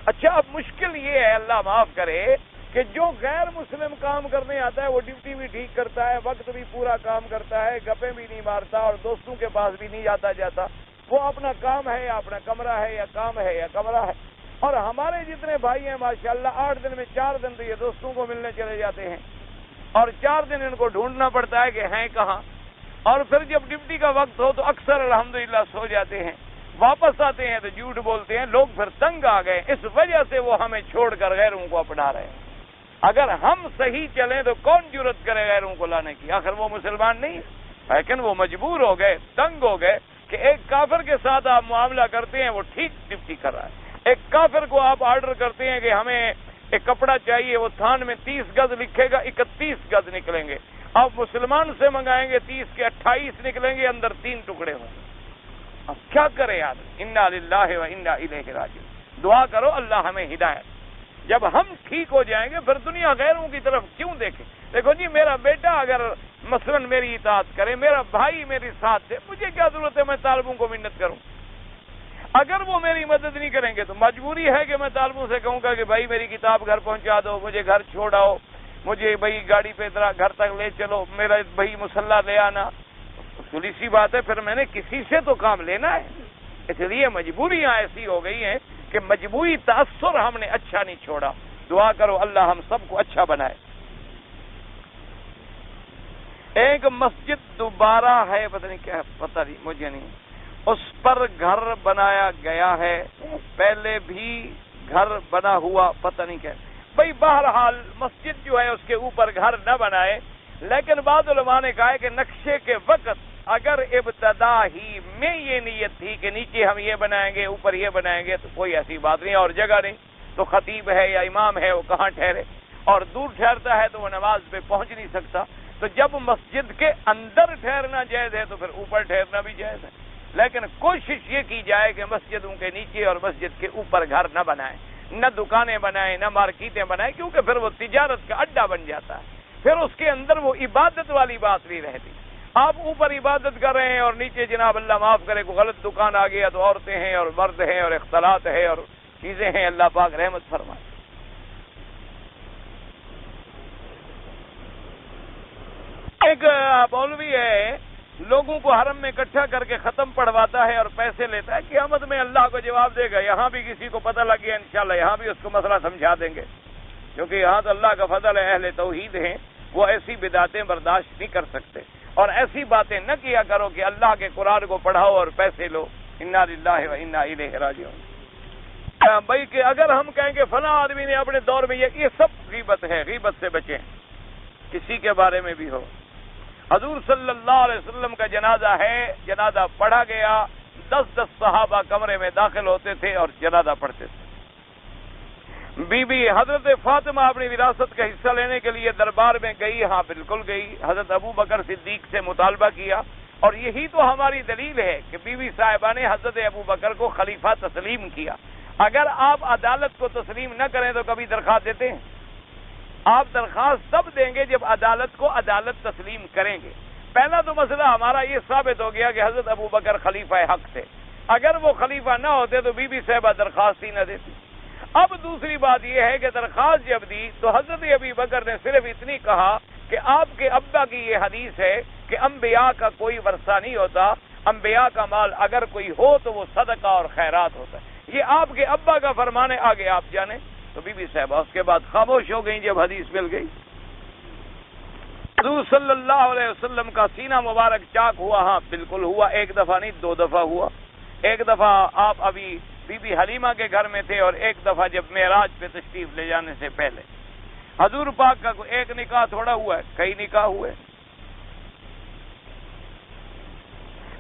اچھا اب مشکل یہ ہے، اللہ معاف کرے، کہ جو غیر مسلم کام کرنے آتا ہے وہ ڈیوٹی بھی ٹھیک کرتا ہے، وقت بھی پورا کام کرتا ہے، گپیں بھی نہیں مارتا اور دوستوں کے پاس بھی نہیں جاتا. وہ اپنا کام ہے یا اپنا کمرہ ہے یا کام ہے یا کمرہ ہے. اور ہمارے جتنے بھائی ہیں ماشاءاللہ 8 دن میں 4 دن تو یہ دوستوں کو ملنے چلے جاتے ہیں اور 4 دن ان کو ڈھونڈنا پڑتا ہے کہ ہیں کہاں. اور پھر جب ڈیوٹی کا وقت ہو تو اکثر الحمدللہ سو جاتے ہیں، واپس آتے ہیں تو جھوٹ بولتے ہیں. لوگ پھر تنگ آ گئے، اس وجہ سے وہ ہمیں چھوڑ کر غیروں کو اپنا رہے ہیں. اگر ہم صحیح چلیں تو کون جرت کرے غیروں کو لانے کی؟ آخر وہ مسلمان نہیں، لیکن وہ مجبور ہو گئے، تنگ ہو گئے کہ ایک کافر کے ساتھ آپ معاملہ کرتے ہیں وہ ٹھیک ڈیوٹی کر رہا ہے. ایک کافر کو آپ آرڈر کرتے ہیں کہ ہمیں ایک کپڑا چاہیے، وہ تھان میں 30 گز لکھے گا، 31 گز نکلیں گے. آپ مسلمان سے منگائیں گے 30 کے 28 نکلیں گے، اندر 3 ٹکڑے ہوں گے. اب کیا کرے آدمی؟ انا للہ و انا الیہ راجعون. دعا کرو اللہ ہمیں ہدایت. جب ہم ٹھیک ہو جائیں گے پھر دنیا غیروں کی طرف کیوں دیکھے؟ دیکھو جی، میرا بیٹا اگر مثلا میری اطاعت کرے، میرا بھائی میری ساتھ دے، مجھے کیا ضرورت ہے میں طالبوں کو منت کروں؟ اگر وہ میری مدد نہیں کریں گے تو مجبوری ہے کہ میں طالبوں سے کہوں گا کہ بھائی میری کتاب گھر پہنچا دو، مجھے گھر چھوڑاؤ، مجھے بھائی گاڑی پہ گھر تک لے چلو، میرا بھائی مصلح لے آنا. اصولی سی بات ہے، پھر میں نے کسی سے تو کام لینا ہے. اس لیے مجبوریاں ایسی ہو گئی ہیں کہ مجبوری تاثر ہم نے اچھا نہیں چھوڑا. دعا کرو اللہ ہم سب کو اچھا بنائے. ایک مسجد دوبارہ ہے، پتہ نہیں کیا، پتہ نہیں مجھے نہیں، اس پر گھر بنایا گیا ہے، پہلے بھی گھر بنا ہوا، پتہ نہیں کیا. بھائی بہرحال مسجد جو ہے اس کے اوپر گھر نہ بنائے، لیکن بعض علماء نے کہا ہے کہ نقشے کے وقت اگر ابتدا ہی میں یہ نیت تھی کہ نیچے ہم یہ بنائیں گے اوپر یہ بنائیں گے تو کوئی ایسی بات نہیں، اور جگہ نہیں تو خطیب ہے یا امام ہے وہ کہاں ٹھہرے، اور دور ٹھہرتا ہے تو وہ نماز پہ پہنچ نہیں سکتا. تو جب مسجد کے اندر ٹھہرنا جائز ہے تو پھر اوپر ٹھہرنا بھی جائز ہے. لیکن کوشش یہ کی جائے کہ مسجدوں کے نیچے اور مسجد کے اوپر گھر نہ بنائیں، نہ دکانیں بنائیں، نہ مارکیٹیں بنائیں، کیونکہ پھر وہ تجارت کا اڈا بن جاتا ہے. پھر اس کے اندر وہ عبادت والی بات نہیں رہتی. آپ اوپر عبادت کر رہے ہیں اور نیچے جناب اللہ معاف کرے کو غلط دکان آ گیا تو عورتیں ہیں اور مرد ہیں اور اختلاط ہے اور چیزیں ہیں. اللہ پاک رحمت فرمائے. ایک مولوی ہے، لوگوں کو حرم میں اکٹھا کر کے ختم پڑھواتا ہے اور پیسے لیتا ہے. قیامت میں اللہ کو جواب دے گا. یہاں بھی کسی کو پتہ لگ گیا انشاءاللہ یہاں بھی اس کو مسئلہ سمجھا دیں گے، کیونکہ یہاں تو اللہ کا فضل ہے، اہل توحید ہیں، وہ ایسی بدعتیں برداشت نہیں کر سکتے. اور ایسی باتیں نہ کیا کرو کہ اللہ کے قرآن کو پڑھاؤ اور پیسے لو. انا للہ و انا الیہ راجعون. بھائی کہ اگر ہم کہیں کہ فلاں آدمی نے اپنے دور میں یہ سب غیبت ہے، غیبت سے بچیں. کسی کے بارے میں بھی ہو. حضور صلی اللہ علیہ وسلم کا جنازہ ہے، جنازہ پڑھا گیا، 10 صحابہ کمرے میں داخل ہوتے تھے اور جنازہ پڑھتے تھے. بی بی حضرت فاطمہ اپنی وراثت کا حصہ لینے کے لیے دربار میں گئی. ہاں بالکل گئی. حضرت ابو بکر صدیق سے مطالبہ کیا اور یہی تو ہماری دلیل ہے کہ بی بی صاحبہ نے حضرت ابو بکر کو خلیفہ تسلیم کیا. اگر آپ عدالت کو تسلیم نہ کریں تو کبھی درخواست دیتے ہیں؟ آپ درخواست تب دیں گے جب عدالت کو عدالت تسلیم کریں گے. پہلا تو مسئلہ ہمارا یہ ثابت ہو گیا کہ حضرت ابو بکر خلیفہ حق تھے. اگر وہ خلیفہ نہ ہوتے تو بی بی صاحبہ درخواست ہی نہ دیتی. اب دوسری بات یہ ہے کہ درخواست جب دی تو حضرت ابی بکر نے صرف اتنی کہا کہ آپ کے ابا کی یہ حدیث ہے کہ انبیاء کا کوئی ورثہ نہیں ہوتا، انبیاء کا مال اگر کوئی ہو تو وہ صدقہ اور خیرات ہوتا ہے. یہ آپ کے ابا کا فرمان ہے، آگے آپ جانیں. تو بی بی صاحبہ اس کے بعد خاموش ہو گئی جب حدیث مل گئی. حضور صلی اللہ علیہ وسلم کا سینہ مبارک چاک ہوا. ہاں بالکل ہوا، 1 دفعہ نہیں 2 دفعہ ہوا. 1 دفعہ آپ ابھی بی بی حلیمہ کے گھر میں تھے اور 1 دفعہ جب معراج پہ تشریف لے جانے سے پہلے. حضور پاک کا ایک نکاح تھوڑا ہوا ہے، کئی نکاح ہوئے.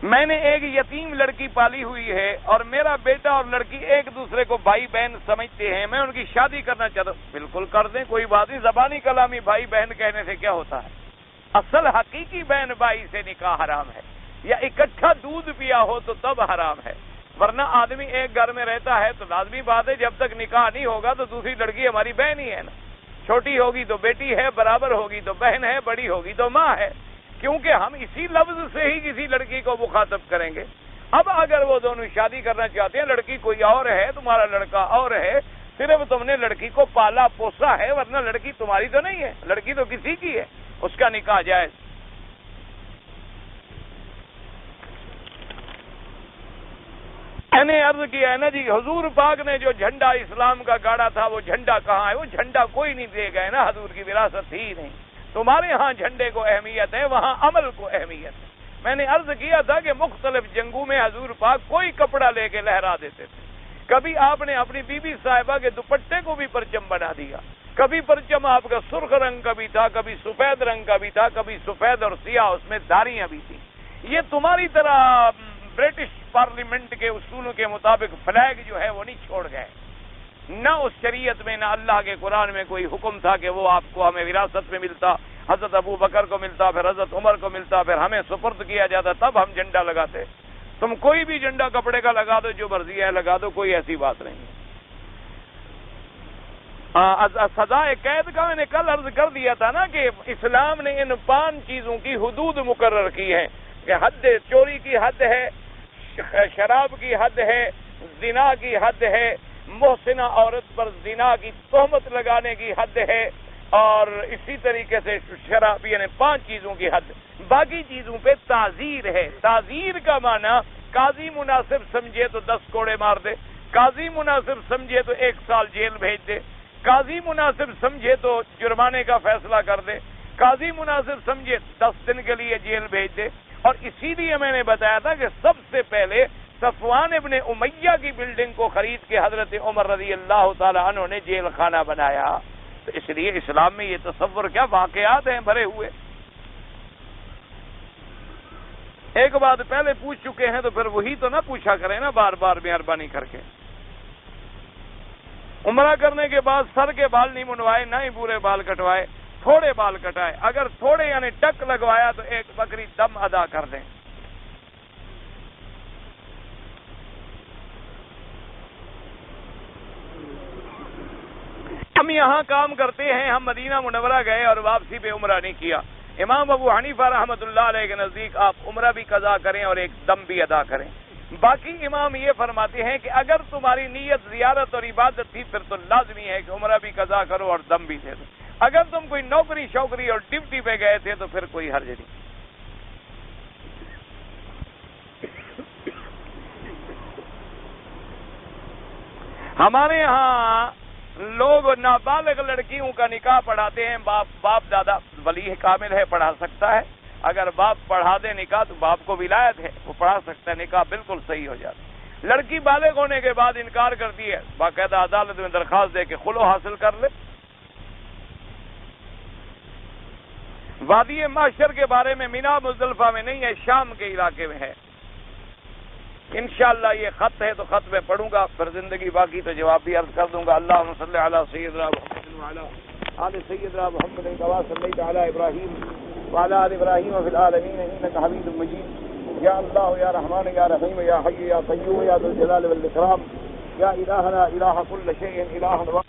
میں نے ایک یتیم لڑکی پالی ہوئی ہے اور میرا بیٹا اور لڑکی ایک دوسرے کو بھائی بہن سمجھتے ہیں. میں ان کی شادی کرنا چاہتا ہوں. بالکل کر دیں، کوئی بات نہیں. زبانی کلامی بھائی بہن کہنے سے کیا ہوتا ہے؟ اصل حقیقی بہن بھائی سے نکاح حرام ہے. یا اکٹھا دودھ پیا ہو تو تب حرام ہے، ورنہ آدمی ایک گھر میں رہتا ہے تو لازمی بات ہے جب تک نکاح نہیں ہوگا تو دوسری لڑکی ہماری بہن ہی ہے نا، چھوٹی ہوگی تو بیٹی ہے، برابر ہوگی تو بہن ہے، بڑی ہوگی تو ماں ہے، کیونکہ ہم اسی لفظ سے ہی کسی لڑکی کو مخاطب کریں گے۔ اب اگر وہ دونوں شادی کرنا چاہتے ہیں، لڑکی کوئی اور ہے، تمہارا لڑکا اور ہے، صرف تم نے لڑکی کو پالا پوسا ہے، ورنہ لڑکی تمہاری تو نہیں ہے، لڑکی تو کسی کی ہے، اس کا نکاح جائز۔ میں نے عرض کیا ہے نا جی، حضور پاک نے جو جھنڈا اسلام کا گاڑا تھا وہ جھنڈا کہاں ہے؟ وہ جھنڈا کوئی نہیں دے گئے نا، حضور کی وراثت ہی نہیں۔ تمہارے ہاں جھنڈے کو اہمیت ہے، وہاں عمل کو اہمیت ہے۔ میں نے عرض کیا تھا کہ مختلف جنگوں میں حضور پاک کوئی کپڑا لے کے لہرا دیتے تھے، کبھی آپ نے اپنی بی بی صاحبہ کے دوپٹے کو بھی پرچم بنا دیا، کبھی پرچم آپ کا سرخ رنگ کا بھی تھا، کبھی سفید رنگ کا بھی تھا، کبھی سفید اور سیاہ، اس میں داڑیاں بھی تھیں۔ یہ تمہاری طرح برٹش پارلیمنٹ کے اصولوں کے مطابق فلیگ جو ہے وہ نہیں چھوڑ گئے، نہ اس شریعت میں نہ اللہ کے قرآن میں کوئی حکم تھا کہ وہ آپ کو ہمیں وراثت میں ملتا، حضرت ابو بکر کو ملتا، پھر حضرت عمر کو ملتا، پھر ہمیں سپرد کیا جاتا، تب ہم جھنڈا لگاتے۔ تم کوئی بھی جھنڈا کپڑے کا لگا دو، جو مرضی ہے لگا دو، کوئی ایسی بات نہیں۔ سزائے قید کا میں نے کل عرض کر دیا تھا نا کہ اسلام نے ان 5 چیزوں کی حدود مقرر کی ہے کہ حد چوری کی حد ہے، شراب کی حد ہے، زنا کی حد ہے، محسنہ عورت پر زنا کی تہمت لگانے کی حد ہے، اور اسی طریقے سے شراب، یعنی 5 چیزوں کی حد۔ باقی چیزوں پہ تعزیر ہے۔ تعزیر کا معنی قاضی مناسب سمجھے تو 10 کوڑے مار دے، قاضی مناسب سمجھے تو 1 سال جیل بھیج دے، قاضی مناسب سمجھے تو جرمانے کا فیصلہ کر دے، قاضی مناسب سمجھے 10 دن کے لیے جیل بھیج دے۔ اور اسی لیے میں نے بتایا تھا کہ سب سے پہلے صفوان ابن امیہ کی بلڈنگ کو خرید کے حضرت عمر رضی اللہ تعالی عنہ نے جیل خانہ بنایا۔ تو اس لیے اسلام میں یہ تصور کیا واقعات ہیں بھرے ہوئے۔ ایک بات پہلے پوچھ چکے ہیں تو پھر وہی تو نہ پوچھا کریں نا بار بار مہربانی کر کے۔ عمرہ کرنے کے بعد سر کے بال نہیں منڈوائے، نہ ہی پورے بال کٹوائے، تھوڑے بال کٹائے، اگر تھوڑے یعنی ٹک لگوایا تو 1 بکری دم ادا کر دیں۔ ہم یہاں کام کرتے ہیں، ہم مدینہ منورہ گئے اور واپسی پہ عمرہ نہیں کیا۔ امام ابو حنیفہ رحمۃ اللہ علیہ کے نزدیک آپ عمرہ بھی قضا کریں اور 1 دم بھی ادا کریں۔ باقی امام یہ فرماتے ہیں کہ اگر تمہاری نیت زیارت اور عبادت تھی پھر تو لازمی ہے کہ عمرہ بھی قضا کرو اور دم بھی دے دو۔ اگر تم کوئی نوکری شوکری اور ڈیوٹی پہ گئے تھے تو پھر کوئی حرج نہیں۔ ہمارے ہاں لوگ نابالغ لڑکیوں کا نکاح پڑھاتے ہیں، باپ دادا ولی کامل ہے، پڑھا سکتا ہے۔ اگر باپ پڑھا دے نکاح تو باپ کو ولایت ہے، وہ پڑھا سکتا ہے، نکاح بالکل صحیح ہو جاتا ہے۔ لڑکی بالغ ہونے کے بعد انکار کرتی ہے، باقاعدہ عدالت میں درخواست دے کے خلو حاصل کر لے۔ وادی معاشر کے بارے میں مینا مزدلفہ میں نہیں ہے، شام کے علاقے میں ہے۔ انشاءاللہ یہ خط ہے تو خط میں پڑھوں گا، پھر زندگی باقی تو جواب بھی عرض کر دوں گا۔ اللہم صلی علی سیدنا محمد وعلی آل سیدنا محمد کما صلیت علی ابراہیم وعلی آل ابراہیم فی العالمین انک حمید مجید۔ یا اللہ یا رحمان یا رحیم یا حی یا قیوم یا ذو الجلال والاکرام یا الہنا الہ کل شیء الہ